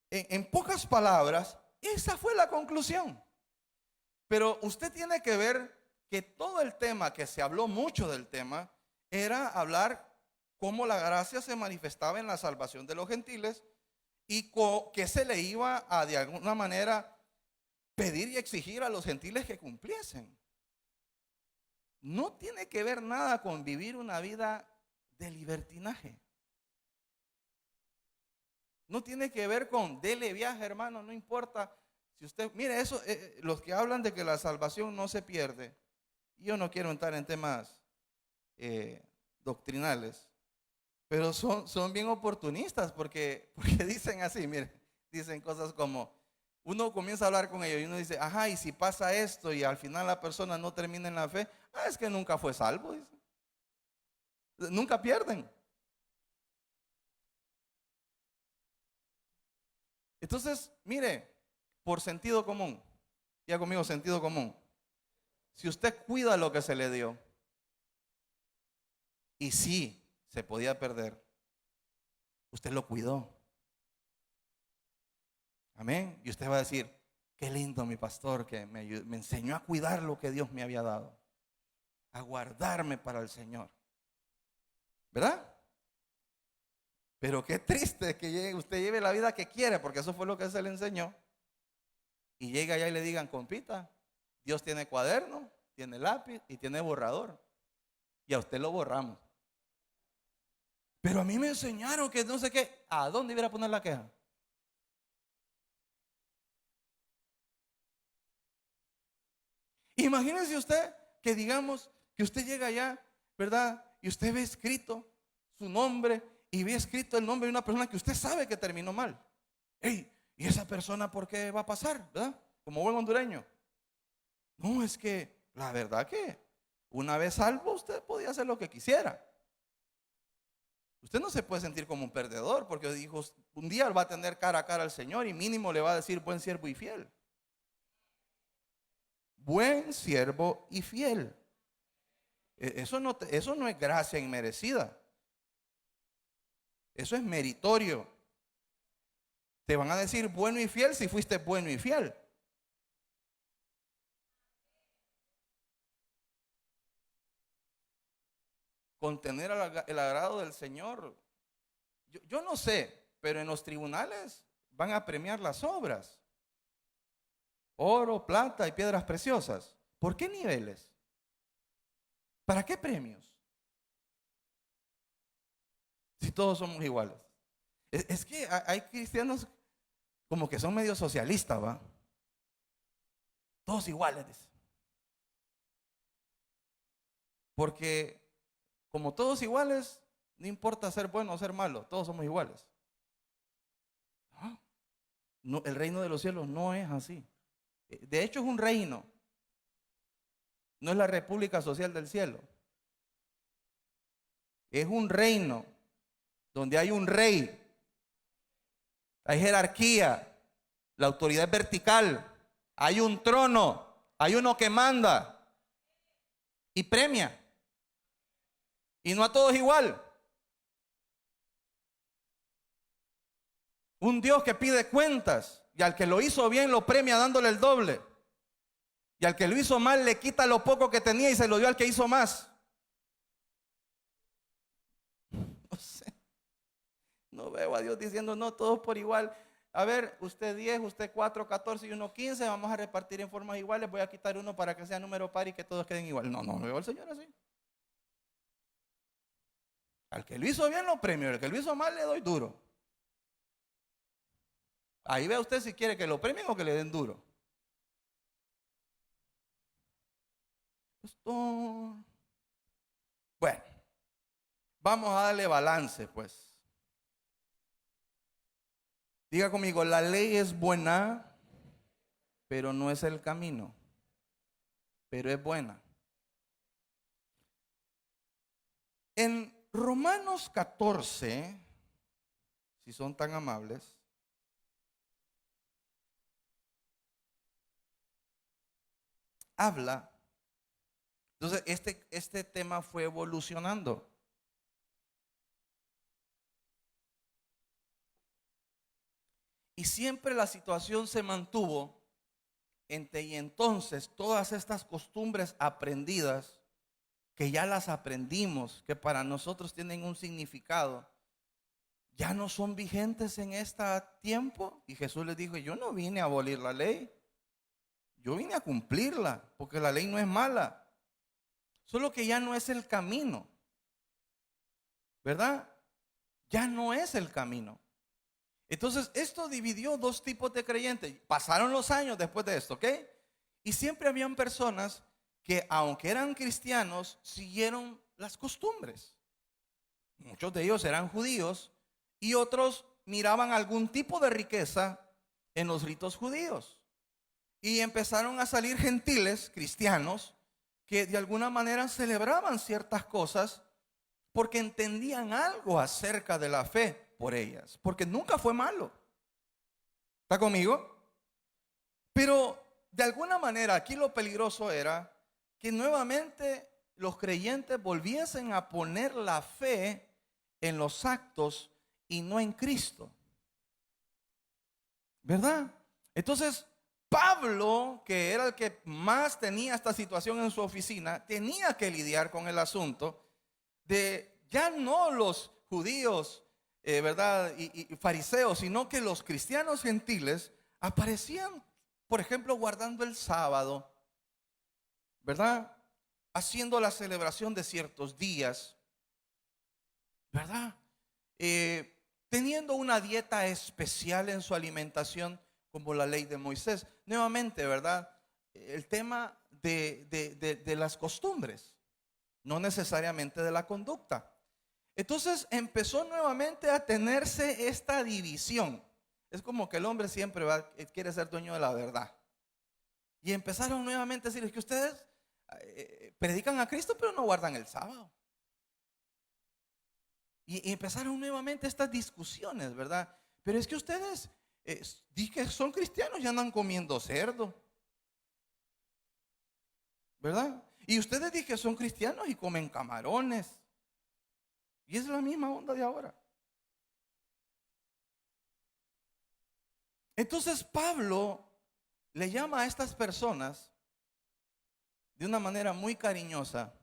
en pocas palabras, esa fue la conclusión. Pero usted tiene que ver que todo el tema, que se habló mucho del tema, era hablar cómo la gracia se manifestaba en la salvación de los gentiles y que se le iba a de alguna manera pedir y exigir a los gentiles que cumpliesen. No tiene que ver nada con vivir una vida de libertinaje. No tiene que ver con dele viaje, hermano, no importa. Si usted, mire eso, los que hablan de que la salvación no se pierde, yo no quiero entrar en temas doctrinales, pero son bien oportunistas porque dicen así, mire, dicen cosas como, uno comienza a hablar con ellos y uno dice, ajá, y si pasa esto y al final la persona no termina en la fe, es que nunca fue salvo, dice. Nunca pierden. Entonces, mire, por sentido común, ya conmigo sentido común, si usted cuida lo que se le dio, y sí, se podía perder, usted lo cuidó. Amén. Y usted va a decir, qué lindo mi pastor que me enseñó a cuidar lo que Dios me había dado, a guardarme para el Señor. ¿Verdad? Pero qué triste que usted lleve la vida que quiere, porque eso fue lo que se le enseñó. Y llega allá y le digan, compita, Dios tiene cuaderno, tiene lápiz y tiene borrador. Y a usted lo borramos. Pero a mí me enseñaron que no sé qué. ¿A dónde iba a poner la queja? Imagínense usted que digamos que usted llega allá, ¿verdad? Y usted ve escrito su nombre y ve escrito el nombre de una persona que usted sabe que terminó mal. Ey, ¿y esa persona por qué va a pasar? ¿Verdad? Como buen hondureño. No, es que la verdad que una vez salvo usted podía hacer lo que quisiera. Usted no se puede sentir como un perdedor, porque dijo, un día va a tener cara a cara al Señor y mínimo le va a decir buen siervo y fiel. Buen siervo y fiel. Eso no es gracia inmerecida. Eso es meritorio. Te van a decir bueno y fiel si fuiste bueno y fiel. Contener el agrado del Señor. Yo no sé, pero en los tribunales van a premiar las obras. Oro, plata y piedras preciosas. ¿Por qué niveles? ¿Para qué premios? Si todos somos iguales. Es que hay cristianos como que son medio socialistas, ¿va? Todos iguales. Porque como todos iguales, no importa ser bueno o ser malo, todos somos iguales. No, el reino de los cielos no es así. De hecho es un reino. No es la República Social del Cielo. Es un reino donde hay un rey. Hay jerarquía. La autoridad es vertical. Hay un trono. Hay uno que manda y premia. Y no a todos igual. Un Dios que pide cuentas y al que lo hizo bien lo premia dándole el doble. Y al que lo hizo mal le quita lo poco que tenía y se lo dio al que hizo más. No sé. No veo a Dios diciendo no, todos por igual. A ver, usted 10, usted 4, 14 y uno 15. Vamos a repartir en formas iguales. Voy a quitar uno para que sea número par y que todos queden igual. No, no veo al Señor así. Al que lo hizo bien lo premio, al que lo hizo mal le doy duro. Ahí ve usted si quiere que lo premien o que le den duro. Bueno, vamos a darle balance pues. Diga conmigo, la ley es buena, pero no es el camino, pero es buena. En Romanos 14, si son tan amables, habla. Entonces este tema fue evolucionando. Y siempre la situación se mantuvo y entonces todas estas costumbres aprendidas, que ya las aprendimos, que para nosotros tienen un significado, ya no son vigentes en este tiempo. Y Jesús les dijo, yo no vine a abolir la ley, yo vine a cumplirla, porque la ley no es mala, solo que ya no es el camino, ¿verdad? Ya no es el camino. Entonces esto dividió dos tipos de creyentes. Pasaron los años después de esto, ¿ok? Y siempre habían personas que aunque eran cristianos, siguieron las costumbres. Muchos de ellos eran judíos y otros miraban algún tipo de riqueza en los ritos judíos. Y empezaron a salir gentiles cristianos que de alguna manera celebraban ciertas cosas porque entendían algo acerca de la fe por ellas, porque nunca fue malo. ¿Está conmigo? Pero de alguna manera aquí lo peligroso era que nuevamente los creyentes volviesen a poner la fe en los actos y no en Cristo, ¿verdad? Entonces Pablo, que era el que más tenía esta situación en su oficina, tenía que lidiar con el asunto de ya no los judíos, ¿verdad? Y fariseos, sino que los cristianos gentiles aparecían, por ejemplo, guardando el sábado, ¿verdad? Haciendo la celebración de ciertos días, ¿verdad? Teniendo una dieta especial en su alimentación, como la ley de Moisés. Nuevamente, ¿verdad? El tema de las costumbres, no necesariamente de la conducta. Entonces empezó nuevamente a tenerse esta división. Es como que el hombre siempre quiere ser dueño de la verdad. Y empezaron nuevamente a decir que ustedes predican a Cristo pero no guardan el sábado. Y empezaron nuevamente estas discusiones, ¿verdad? Pero es que ustedes di que son cristianos y andan comiendo cerdo, ¿verdad? Y ustedes di que son cristianos y comen camarones. Y es la misma onda de ahora. Entonces Pablo le llama a estas personas de una manera muy cariñosa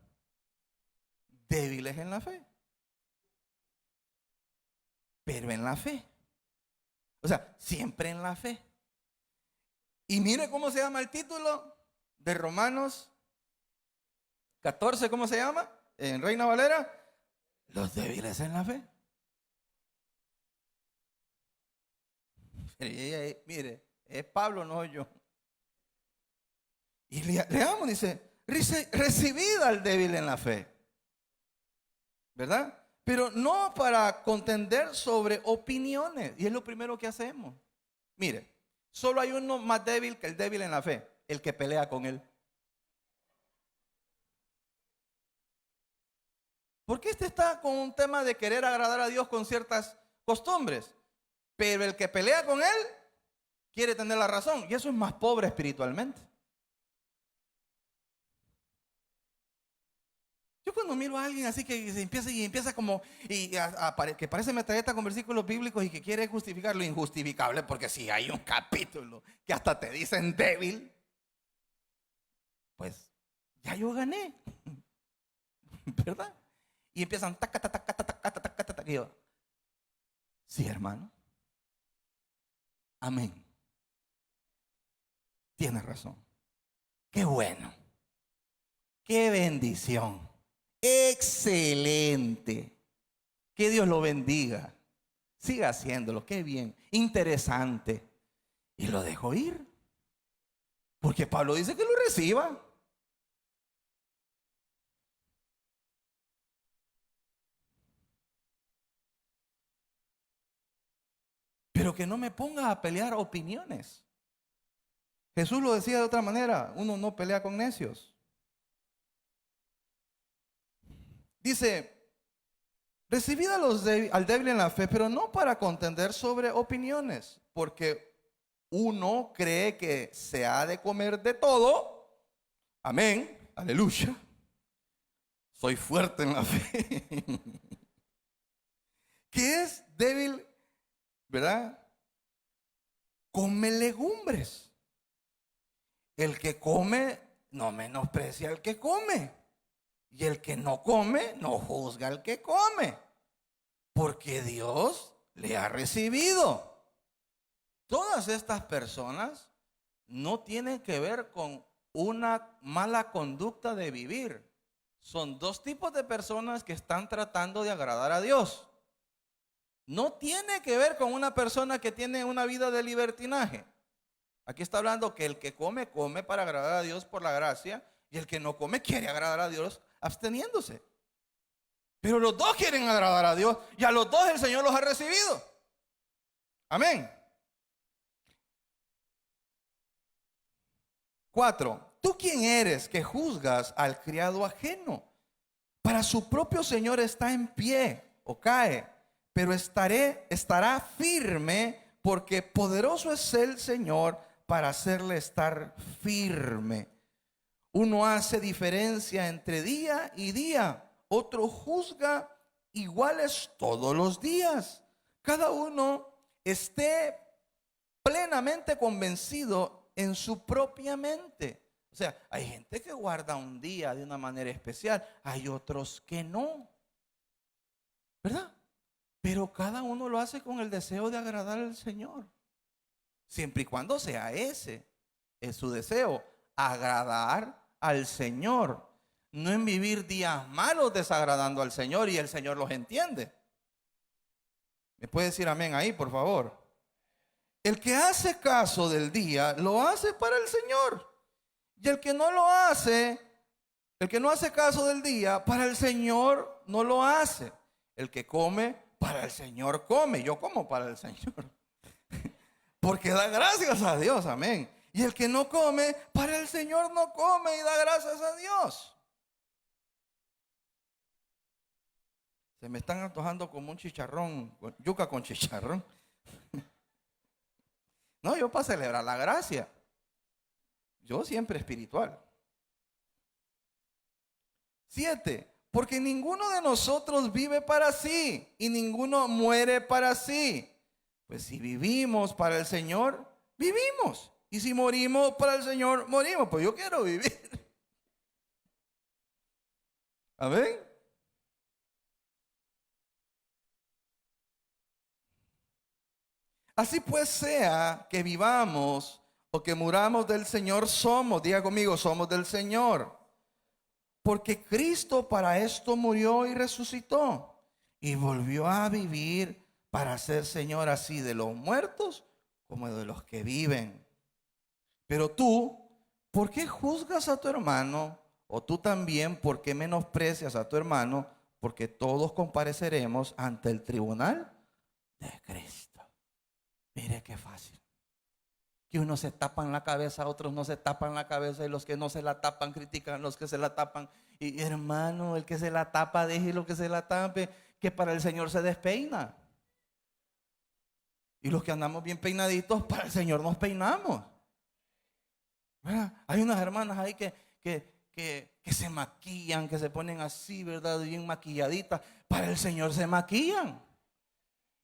débiles en la fe. Pero en la fe. O sea, siempre en la fe. Y mire cómo se llama el título de Romanos 14, ¿cómo se llama? En Reina Valera, los débiles en la fe. Mire, es Pablo, no yo. Y leamos, dice, recibid al débil en la fe, ¿verdad? Pero no para contender sobre opiniones. Y es lo primero que hacemos. Mire, solo hay uno más débil que el débil en la fe, el que pelea con él. Porque este está con un tema de querer agradar a Dios con ciertas costumbres. Pero el que pelea con él quiere tener la razón. Y eso es más pobre espiritualmente. Yo cuando miro a alguien así que se empieza como que parece metralleta con versículos bíblicos y que quiere justificar lo injustificable, porque si hay un capítulo que hasta te dicen débil, pues ya yo gané, ¿verdad? Y empiezan taca, taca, taca, taca, taca, taca, y yo, sí, hermano, amén, tienes razón, qué bueno, qué bendición. Excelente. Que Dios lo bendiga. Siga haciéndolo. Qué bien. Interesante. Y lo dejó ir. Porque Pablo dice que lo reciba. Pero que no me ponga a pelear opiniones. Jesús lo decía de otra manera. Uno no pelea con necios. Dice, recibid al débil en la fe, pero no para contender sobre opiniones, porque uno cree que se ha de comer de todo. Amén, aleluya. Soy fuerte en la fe. Que es débil, ¿verdad? Come legumbres. El que come no menosprecia al que come. Y el que no come, no juzga al que come, porque Dios le ha recibido. Todas estas personas no tienen que ver con una mala conducta de vivir. Son dos tipos de personas que están tratando de agradar a Dios. No tiene que ver con una persona que tiene una vida de libertinaje. Aquí está hablando que el que come, come para agradar a Dios por la gracia, y el que no come quiere agradar a Dios absteniéndose. Pero los dos quieren agradar a Dios y a los dos el Señor los ha recibido. Amén. 4. ¿Tú quién eres que juzgas al criado ajeno? Para su propio Señor está en pie o cae, pero estará firme porque poderoso es el Señor para hacerle estar firme. Uno hace diferencia entre día y día, otro juzga iguales todos los días. Cada uno esté plenamente convencido en su propia mente. O sea, hay gente que guarda un día de una manera especial, hay otros que no, ¿verdad? Pero cada uno lo hace con el deseo de agradar al Señor. Siempre y cuando sea ese, es su deseo, agradar al Señor. No en vivir días malos desagradando al Señor y el Señor los entiende. ¿Me puede decir amén ahí, por favor? El que hace caso del día, lo hace para el Señor. Y el que no lo hace, el que no hace caso del día, para el Señor no lo hace. El que come, para el Señor come. Yo como para el Señor. Porque da gracias a Dios, amén. Y el que no come, para el Señor no come y da gracias a Dios. Se me están antojando como un chicharrón, yuca con chicharrón. No, yo para celebrar la gracia. Yo siempre espiritual. 7. Porque ninguno de nosotros vive para sí y ninguno muere para sí. Pues si vivimos para el Señor, vivimos. Y si morimos para el Señor, morimos. Pues yo quiero vivir. Amén. Así pues sea que vivamos o que muramos del Señor somos. Diga conmigo, somos del Señor. Porque Cristo para esto murió y resucitó. Y volvió a vivir para ser Señor así de los muertos como de los que viven. Pero tú, ¿por qué juzgas a tu hermano? O tú también, ¿por qué menosprecias a tu hermano? Porque todos compareceremos ante el tribunal de Cristo. Mire qué fácil. Que unos se tapan la cabeza, otros no se tapan la cabeza, y los que no se la tapan critican a los que se la tapan. Y hermano, el que se la tapa, déjelo que se la tape, que para el Señor se despeina. Y los que andamos bien peinaditos, para el Señor nos peinamos. ¿Verdad? Hay unas hermanas ahí que se maquillan, que se ponen así, ¿verdad? Bien maquilladitas. Para el Señor se maquillan.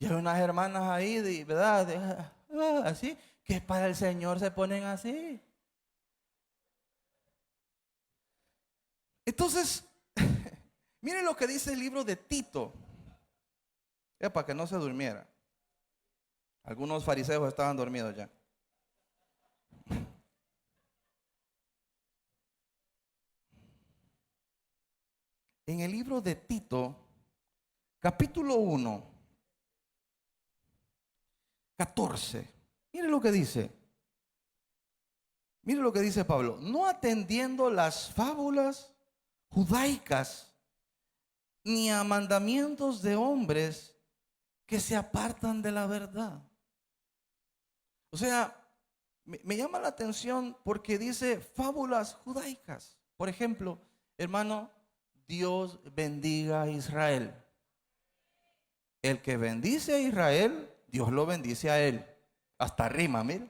Y hay unas hermanas ahí, ¿verdad? Así, que para el Señor se ponen así. Entonces, miren lo que dice el libro de Tito. Para que no se durmiera. Algunos fariseos estaban dormidos ya. En el libro de Tito, capítulo 1, 14. Mire lo que dice. Mire lo que dice Pablo. No atendiendo las fábulas judaicas ni a mandamientos de hombres que se apartan de la verdad. O sea, me llama la atención porque dice fábulas judaicas. Por ejemplo, hermano, Dios bendiga a Israel. El que bendice a Israel, Dios lo bendice a él. Hasta rima, mire.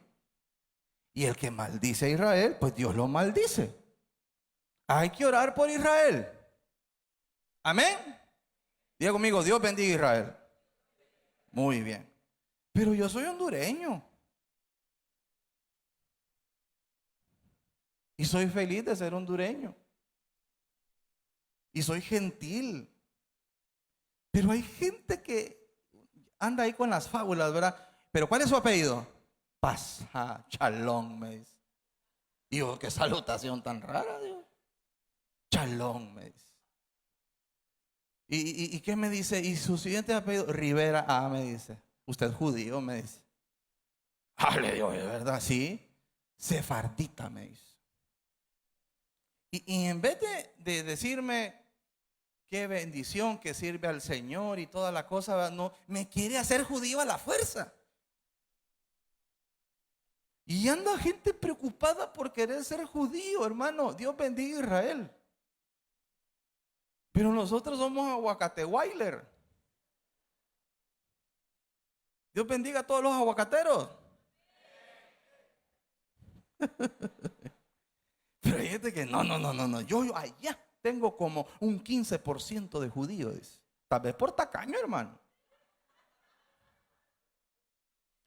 Y el que maldice a Israel, pues Dios lo maldice. Hay que orar por Israel. Amén. Diga conmigo, Dios bendiga a Israel. Muy bien. Pero yo soy hondureño. Y soy feliz de ser hondureño. Y soy gentil. Pero hay gente que anda ahí con las fábulas, ¿verdad? Pero ¿cuál es su apellido? Paz, Chalón, me dice. Y yo, qué salutación tan rara, Dios. Chalón, me dice. ¿Y qué me dice? Y su siguiente apellido, Rivera, me dice. Usted es judío, me dice. Le digo, ¿de verdad? Sí. Sefardita, me dice. Y en vez de decirme qué bendición que sirve al Señor y toda la cosa, no, me quiere hacer judío a la fuerza. Y anda gente preocupada por querer ser judío, hermano. Dios bendiga a Israel. Pero nosotros somos aguacatewailer. Dios bendiga a todos los aguacateros. Pero hay gente que no. Yo allá tengo como un 15% de judíos. Tal vez por tacaño, hermano.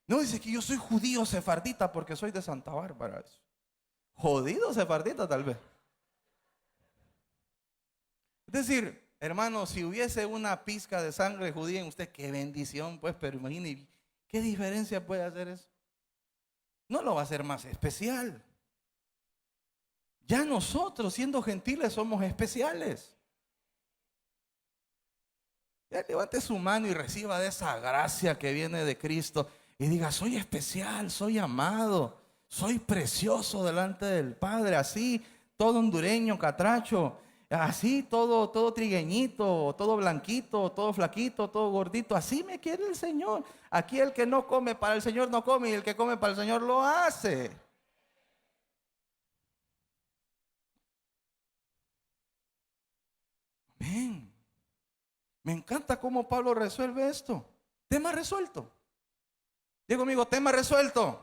No, dice que yo soy judío sefardita porque soy de Santa Bárbara. Jodido sefardita tal vez. Es decir, hermano, si hubiese una pizca de sangre judía en usted, qué bendición, pues, pero imagine, ¿qué diferencia puede hacer eso? No lo va a hacer más especial. Ya nosotros, siendo gentiles, somos especiales. Ya levante su mano y reciba de esa gracia que viene de Cristo y diga, soy especial, soy amado, soy precioso delante del Padre, así, todo hondureño, catracho, así, todo trigueñito, todo blanquito, todo flaquito, todo gordito, así me quiere el Señor. Aquí el que no come para el Señor no come y el que come para el Señor lo hace. Amén. Me encanta cómo Pablo resuelve esto. Tema resuelto. Digo conmigo, tema resuelto.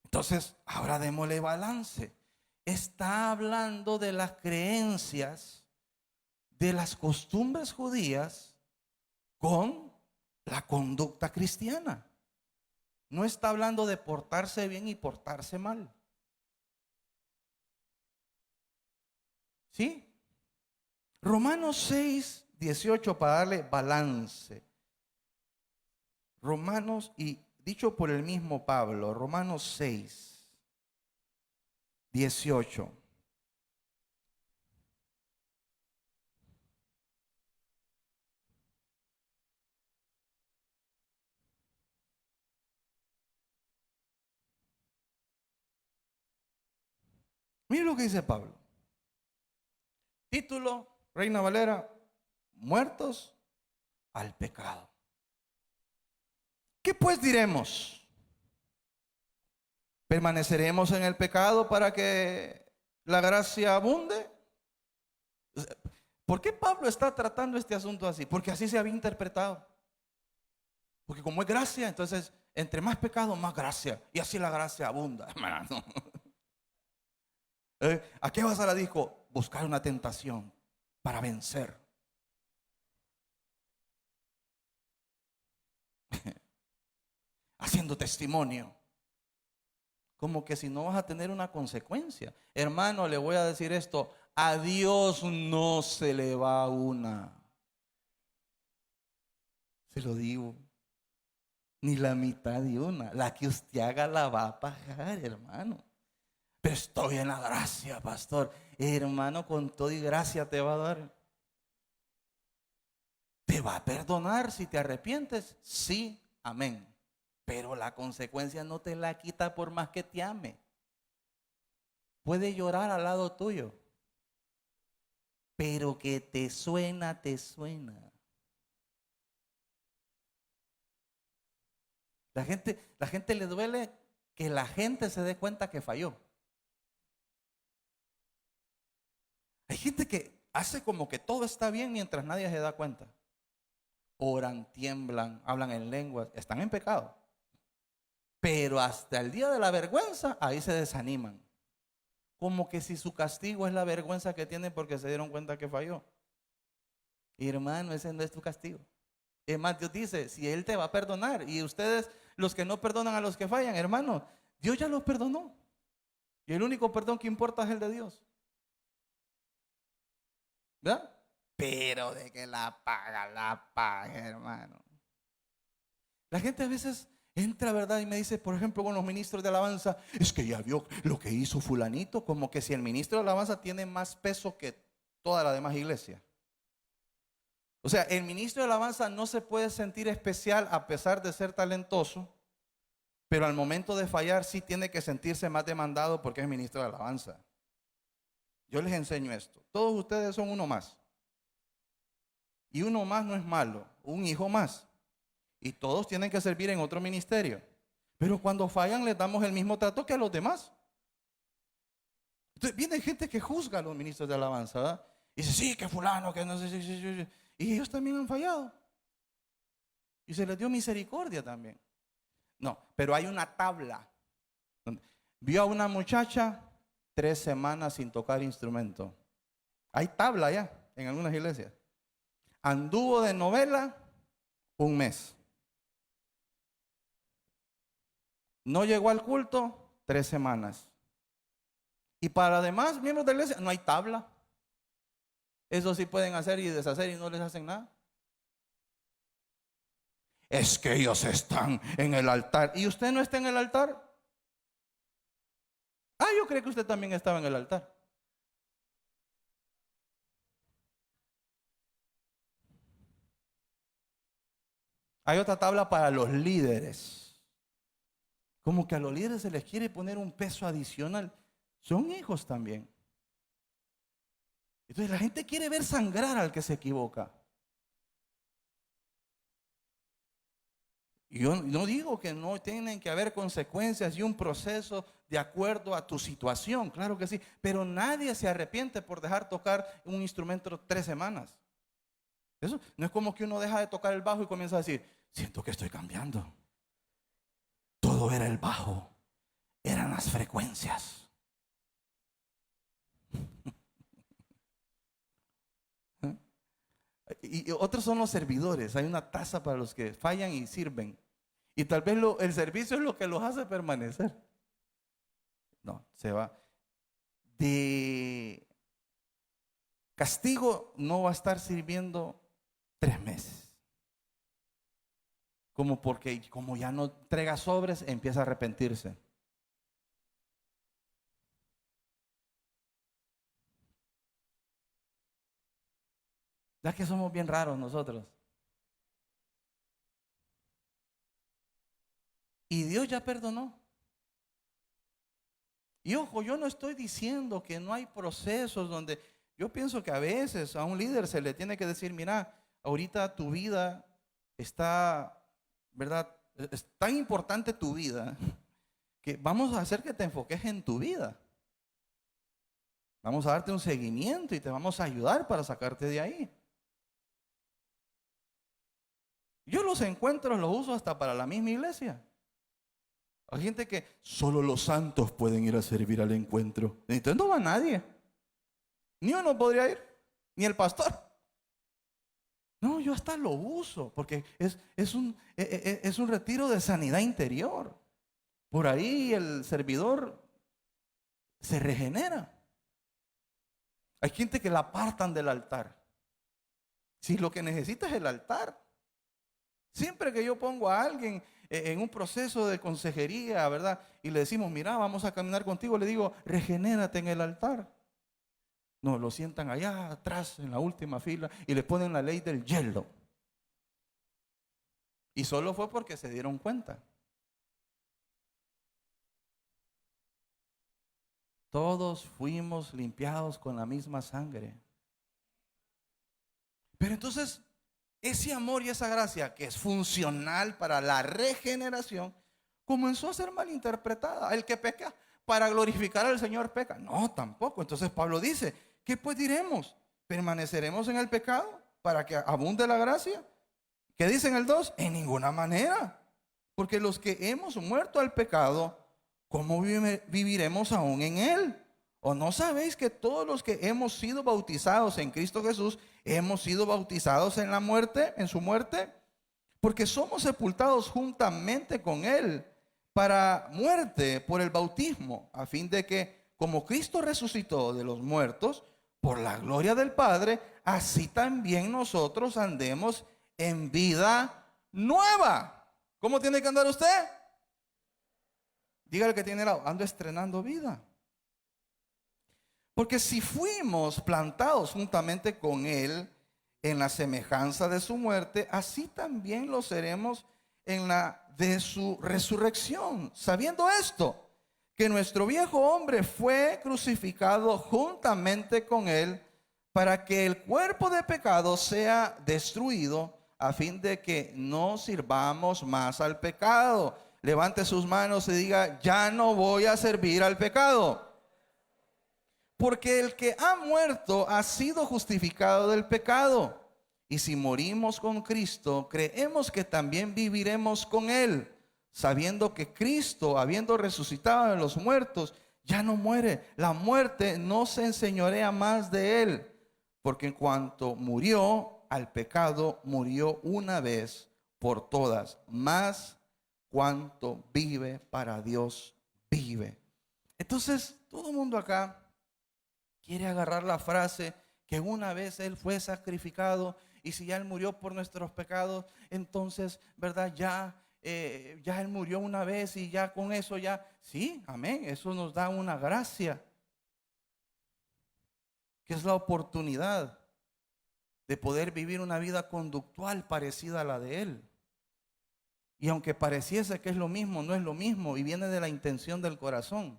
Entonces, ahora démosle balance. Está hablando de las creencias, de las costumbres judías con la conducta cristiana. No está hablando de portarse bien y portarse mal. ¿Sí? Romanos 6, 18 para darle balance. Romanos, y dicho por el mismo Pablo, Romanos 6, 18. Mire lo que dice Pablo. Título, Reina Valera, muertos al pecado. ¿Qué pues diremos? ¿Permaneceremos en el pecado para que la gracia abunde? ¿Por qué Pablo está tratando este asunto así? Porque así se había interpretado. Porque como es gracia, entonces entre más pecado, más gracia. Y así la gracia abunda, hermano. ¿A qué vas a la disco? Buscar una tentación para vencer. Haciendo testimonio. Como que si no vas a tener una consecuencia. Hermano, le voy a decir esto. A Dios no se le va una. Se lo digo. Ni la mitad de una. La que usted haga la va a pagar, hermano. Pero estoy en la gracia, pastor. Hermano, con todo y gracia te va a dar. ¿Te va a perdonar si te arrepientes? Sí, amén. Pero la consecuencia no te la quita por más que te ame. Puede llorar al lado tuyo. Pero que te suena, te suena. La gente le duele que la gente se dé cuenta que falló. Hay gente que hace como que todo está bien mientras nadie se da cuenta. Oran, tiemblan, hablan en lenguas, están en pecado. Pero hasta el día de la vergüenza, ahí se desaniman. Como que si su castigo es la vergüenza que tienen porque se dieron cuenta que falló. Y hermano, ese no es tu castigo. Es más, Dios dice, si Él te va a perdonar, y ustedes, los que no perdonan a los que fallan, hermano, Dios ya los perdonó. Y el único perdón que importa es el de Dios. ¿Verdad? Pero de que la paga, hermano. La gente a veces entra, ¿verdad? Y me dice, por ejemplo, con los ministros de alabanza, es que ya vio lo que hizo fulanito, como que si el ministro de alabanza tiene más peso que toda la demás iglesia. O sea, el ministro de alabanza no se puede sentir especial a pesar de ser talentoso, pero al momento de fallar sí tiene que sentirse más demandado porque es ministro de alabanza. Yo les enseño esto. Todos ustedes son uno más. Y uno más no es malo, un hijo más. Y todos tienen que servir en otro ministerio. Pero cuando fallan les damos el mismo trato que a los demás. Entonces viene gente que juzga a los ministros de alabanza, ¿verdad? Y dice, sí, que fulano, que no sé, sí. Y ellos también han fallado. y se les dio misericordia también. No, pero hay una tabla. Vio a una muchacha 3 semanas sin tocar instrumento. Hay tabla ya en algunas iglesias. Anduvo de novela 1 mes. No llegó al culto 3 semanas. Y para demás miembros de la iglesia no hay tabla. Eso sí pueden hacer y deshacer y no les hacen nada. Es que ellos están en el altar. ¿Y usted no está en el altar? Yo creo que usted también estaba en el altar. Hay otra tabla para los líderes. Como que a los líderes se les quiere poner un peso adicional. Son hijos también. Entonces la gente quiere ver sangrar al que se equivoca. Yo no digo que no tienen que haber consecuencias y un proceso de acuerdo a tu situación, claro que sí, pero nadie se arrepiente por dejar tocar un instrumento 3 semanas. Eso no es como que uno deja de tocar el bajo y comienza a decir, siento que estoy cambiando. Todo era el bajo, eran las frecuencias. Y otros son los servidores. Hay una tasa para los que fallan y sirven. Y tal vez el servicio es lo que los hace permanecer. No, se va. De castigo no va a estar sirviendo 3 meses. Como ya no entrega sobres, empieza a arrepentirse. Ya que somos bien raros nosotros. Y Dios ya perdonó. Y ojo, yo no estoy diciendo que no hay procesos donde yo pienso que a veces a un líder se le tiene que decir, mira, ahorita tu vida está, ¿verdad? Es tan importante tu vida que vamos a hacer que te enfoques en tu vida. Vamos a darte un seguimiento y te vamos a ayudar para sacarte de ahí. Yo los encuentros los uso hasta para la misma iglesia. Hay gente que solo los santos pueden ir a servir al encuentro. Entonces no va nadie. Ni uno podría ir, ni el pastor. No, yo hasta lo uso porque es un retiro de sanidad interior. Por ahí el servidor se regenera. Hay gente que la apartan del altar. Si lo que necesita es el altar. Siempre que yo pongo a alguien en un proceso de consejería, ¿verdad? Y le decimos, mira, vamos a caminar contigo, le digo, regenérate en el altar. No, lo sientan allá atrás en la última fila y le ponen la ley del hielo. Y solo fue porque se dieron cuenta. Todos fuimos limpiados con la misma sangre. Pero entonces, ese amor y esa gracia que es funcional para la regeneración, comenzó a ser malinterpretada. El que peca para glorificar al Señor peca. No, tampoco. Entonces Pablo dice, ¿qué pues diremos? ¿Permaneceremos en el pecado para que abunde la gracia? ¿Qué dice en el 2? En ninguna manera. Porque los que hemos muerto al pecado, ¿cómo viviremos aún en él? ¿O no sabéis que todos los que hemos sido bautizados en Cristo Jesús, hemos sido bautizados en la muerte, en su muerte? Porque somos sepultados juntamente con él para muerte por el bautismo, a fin de que, como Cristo resucitó de los muertos, por la gloria del Padre, así también nosotros andemos en vida nueva. ¿Cómo tiene que andar usted? Dígale que tiene lado, ando estrenando vida. Porque si fuimos plantados juntamente con él en la semejanza de su muerte, así también lo seremos en la de su resurrección. Sabiendo esto, que nuestro viejo hombre fue crucificado juntamente con él para que el cuerpo de pecado sea destruido, a fin de que no sirvamos más al pecado. Levante sus manos y diga, ya no voy a servir al pecado. Porque el que ha muerto ha sido justificado del pecado. Y si morimos con Cristo, creemos que también viviremos con Él, sabiendo que Cristo, habiendo resucitado de los muertos, ya no muere. La muerte no se enseñorea más de Él, porque en cuanto murió al pecado, murió una vez por todas. Más cuanto vive para Dios, vive. Entonces, todo el mundo acá quiere agarrar la frase que una vez Él fue sacrificado, y si ya Él murió por nuestros pecados, entonces, ¿verdad? Ya Él murió una vez y ya con eso ya, sí, amén, eso nos da una gracia, que es la oportunidad de poder vivir una vida conductual parecida a la de Él. Y aunque pareciese que es lo mismo, no es lo mismo, y viene de la intención del corazón,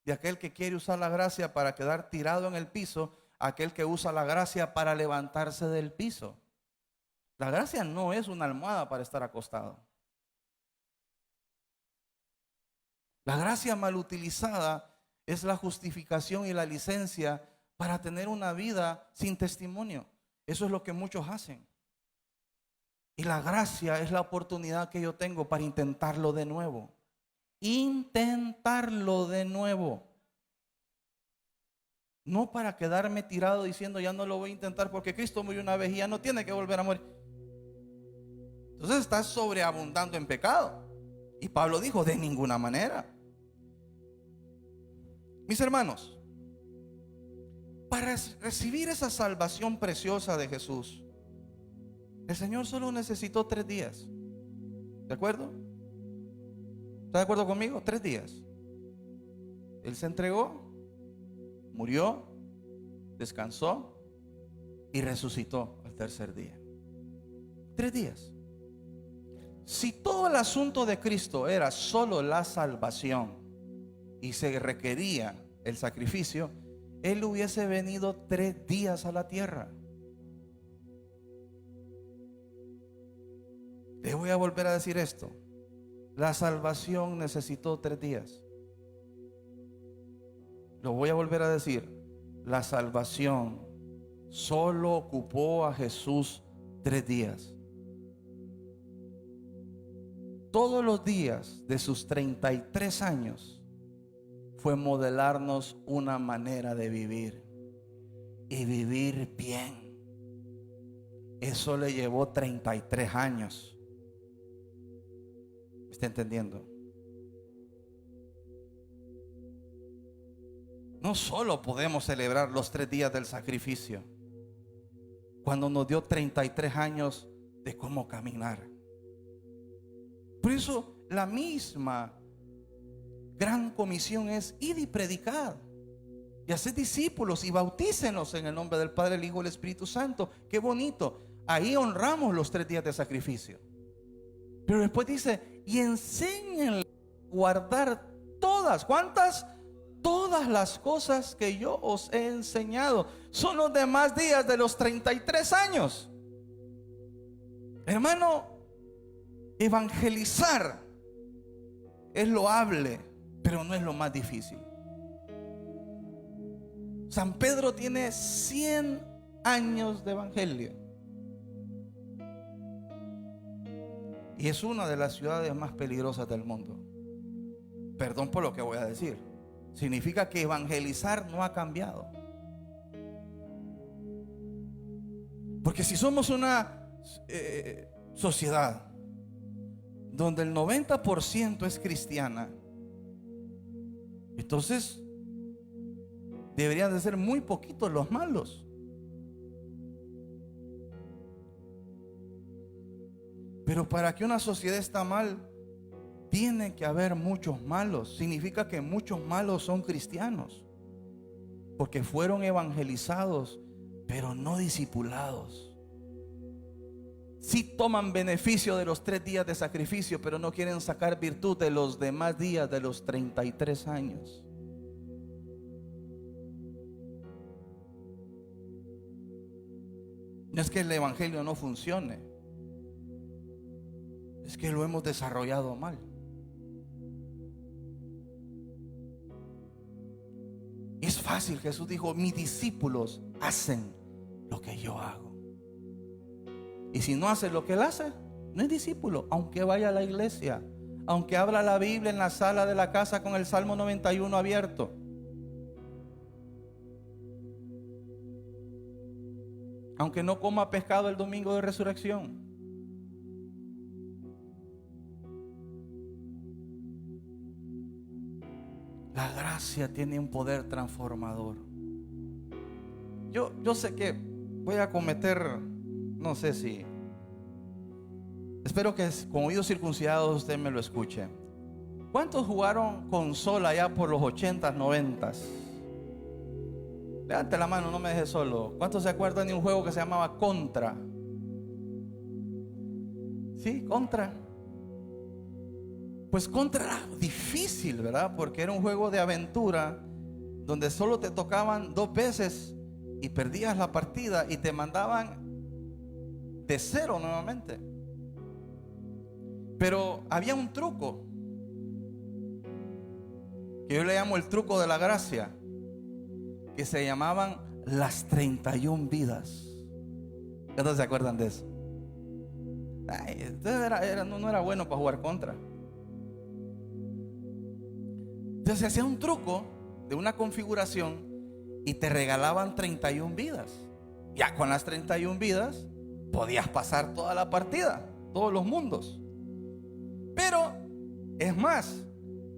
de aquel que quiere usar la gracia para quedar tirado en el piso, aquel que usa la gracia para levantarse del piso. La gracia no es una almohada para estar acostado. La gracia mal utilizada es la justificación y la licencia para tener una vida sin testimonio. Eso es lo que muchos hacen. Y la gracia es la oportunidad que yo tengo para intentarlo de nuevo. Intentarlo de nuevo. No para quedarme tirado diciendo ya no lo voy a intentar porque Cristo murió una vez y ya no tiene que volver a morir. Entonces estás sobreabundando en pecado. Y Pablo dijo, de ninguna manera. Mis hermanos, para recibir esa salvación preciosa de Jesús, el Señor solo necesitó 3 días. ¿De acuerdo? ¿Está de acuerdo conmigo? 3 días. Él se entregó, murió, descansó y resucitó al tercer día. 3 días. Si todo el asunto de Cristo era solo la salvación y se requería el sacrificio, Él hubiese venido 3 días a la tierra. Les voy a volver a decir esto. La salvación necesitó 3 días. Lo voy a volver a decir. La salvación solo ocupó a Jesús 3 días. Todos los días de sus 33 años fue modelarnos una manera de vivir y vivir bien. Eso le llevó 33 años. ¿Está entendiendo? No solo podemos celebrar los 3 días del sacrificio cuando nos dio 33 años de cómo caminar. Por eso la misma gran comisión es id y predicad y haced discípulos y bautícenlos en el nombre del Padre, el Hijo y el Espíritu Santo. Qué bonito. Ahí honramos los 3 días de sacrificio. Pero después dice, y enséñenle a guardar todas. ¿Cuántas? Todas las cosas que yo os he enseñado. Son los demás días de los 33 años. Hermano, evangelizar es loable, pero no es lo más difícil. San Pedro tiene 100 años de evangelio. Y es una de las ciudades más peligrosas del mundo. Perdón por lo que voy a decir. Significa que evangelizar no ha cambiado. Porque si somos una sociedad donde el 90% es cristiana, entonces deberían de ser muy poquitos los malos. Pero para que una sociedad esté mal, tiene que haber muchos malos. Significa que muchos malos son cristianos, porque fueron evangelizados, pero no discipulados. Sí toman beneficio de los 3 días de sacrificio, pero no quieren sacar virtud de los demás días de los 33 años. No es que el evangelio no funcione, es que lo hemos desarrollado mal. Es fácil. Jesús dijo, mis discípulos hacen lo que yo hago. Y si no hace lo que él hace, no es discípulo, aunque vaya a la iglesia, aunque abra la Biblia en la sala de la casa con el Salmo 91 abierto. Aunque no coma pescado el domingo de resurrección. La gracia tiene un poder transformador. Yo sé que voy a cometer, no sé si, espero que con oídos circuncidados usted me lo escuche. ¿Cuántos jugaron consola ya por los 80s, 90s? Levante la mano, no me deje solo. ¿Cuántos se acuerdan de un juego que se llamaba Contra? Sí, Contra. Pues Contra era difícil, ¿verdad? Porque era un juego de aventura donde solo te tocaban 2 veces y perdías la partida y te mandaban de cero nuevamente. Pero había un truco que yo le llamo el truco de la gracia, que se llamaban las 31 vidas. ¿Cuántos se acuerdan de eso? No era bueno para jugar Contra. Entonces se hacía un truco de una configuración y te regalaban 31 vidas. Ya con las 31 vidas podías pasar toda la partida, todos los mundos. Pero es más,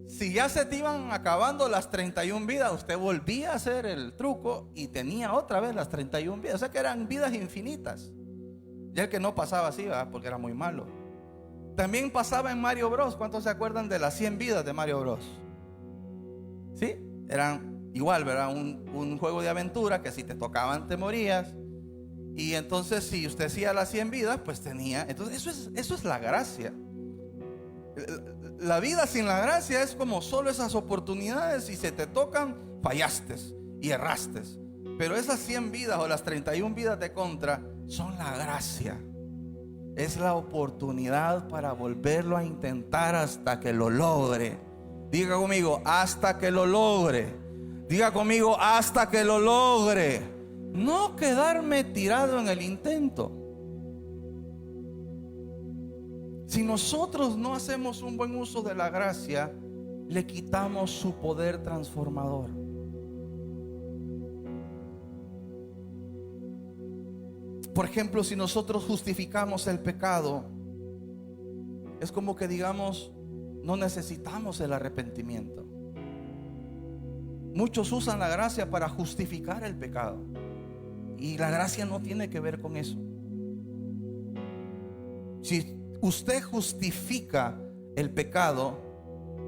si ya se te iban acabando las 31 vidas, usted volvía a hacer el truco y tenía otra vez las 31 vidas. O sea que eran vidas infinitas. Ya el que no pasaba así, ¿verdad? Porque era muy malo. También pasaba en Mario Bros. ¿Cuántos se acuerdan de las 100 vidas de Mario Bros? ¿Sí? Eran igual, ¿verdad? Un juego de aventura que si te tocaban te morías. Y entonces si usted hacía las 100 vidas, pues tenía. Entonces eso es la gracia. La vida sin la gracia es como solo esas oportunidades, y si te tocan, fallaste y erraste. Pero esas 100 vidas o las 31 vidas de Contra son la gracia. Es la oportunidad para volverlo a intentar hasta que lo logre. Diga conmigo, hasta que lo logre. Diga conmigo, hasta que lo logre. No quedarme tirado en el intento. Si nosotros no hacemos un buen uso de la gracia, le quitamos su poder transformador. Por ejemplo, si nosotros justificamos el pecado, es como que digamos, no necesitamos el arrepentimiento. Muchos usan la gracia para justificar el pecado, y la gracia no tiene que ver con eso. Si usted justifica el pecado,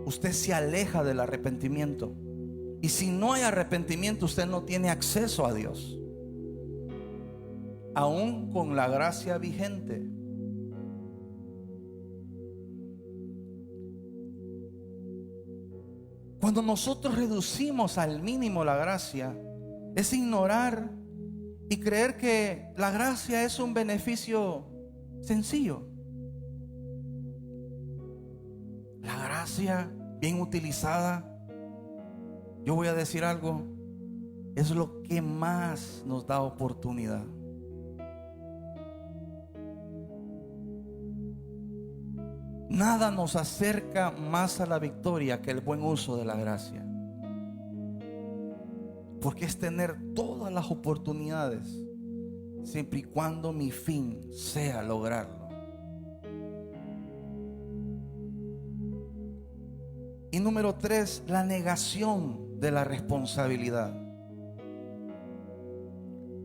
usted se aleja del arrepentimiento. Y si no hay arrepentimiento, usted no tiene acceso a Dios, aún con la gracia vigente. Cuando nosotros reducimos al mínimo la gracia, es ignorar y creer que la gracia es un beneficio sencillo. La gracia bien utilizada, yo voy a decir algo, es lo que más nos da oportunidad. Nada nos acerca más a la victoria que el buen uso de la gracia, porque es tener todas las oportunidades, siempre y cuando mi fin sea lograrlo. Y número 3, la negación de la responsabilidad.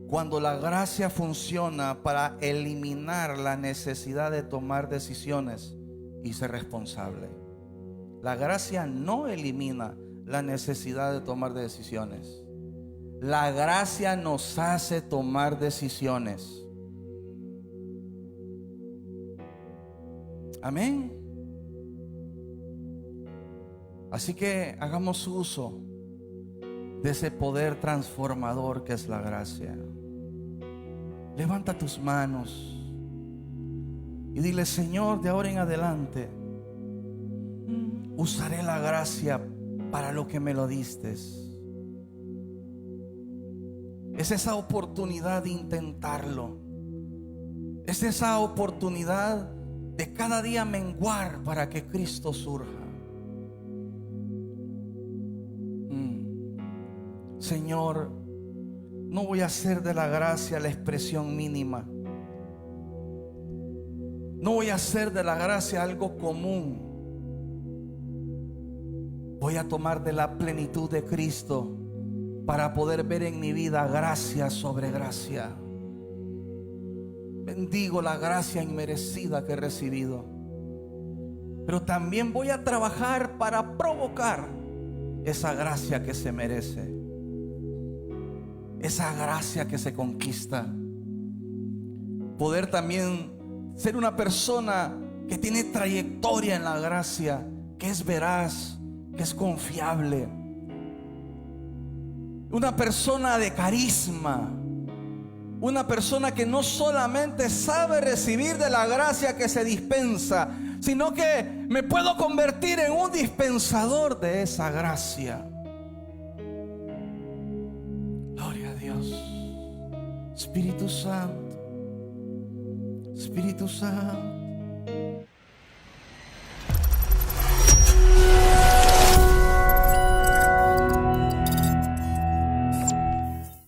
Cuando la gracia funciona para eliminar la necesidad de tomar decisiones y ser responsable. La gracia no elimina la necesidad de tomar decisiones. La gracia nos hace tomar decisiones. Amén. Así que hagamos uso de ese poder transformador que es la gracia. Levanta tus manos y dile: Señor, de ahora en adelante usaré la gracia para lo que me lo diste. Es esa oportunidad de intentarlo. Es esa oportunidad de cada día menguar para que Cristo surja. Señor, no voy a hacer de la gracia la expresión mínima. No voy a hacer de la gracia algo común. Voy a tomar de la plenitud de Cristo para poder ver en mi vida gracia sobre gracia. Bendigo la gracia inmerecida que he recibido, pero también voy a trabajar para provocar esa gracia que se merece, esa gracia que se conquista. Poder también ser una persona que tiene trayectoria en la gracia, que es veraz, que es confiable, una persona de carisma, una persona que no solamente sabe recibir de la gracia que se dispensa, sino que me puedo convertir en un dispensador de esa gracia. Gloria a Dios. Espíritu Santo, Espíritu Santo.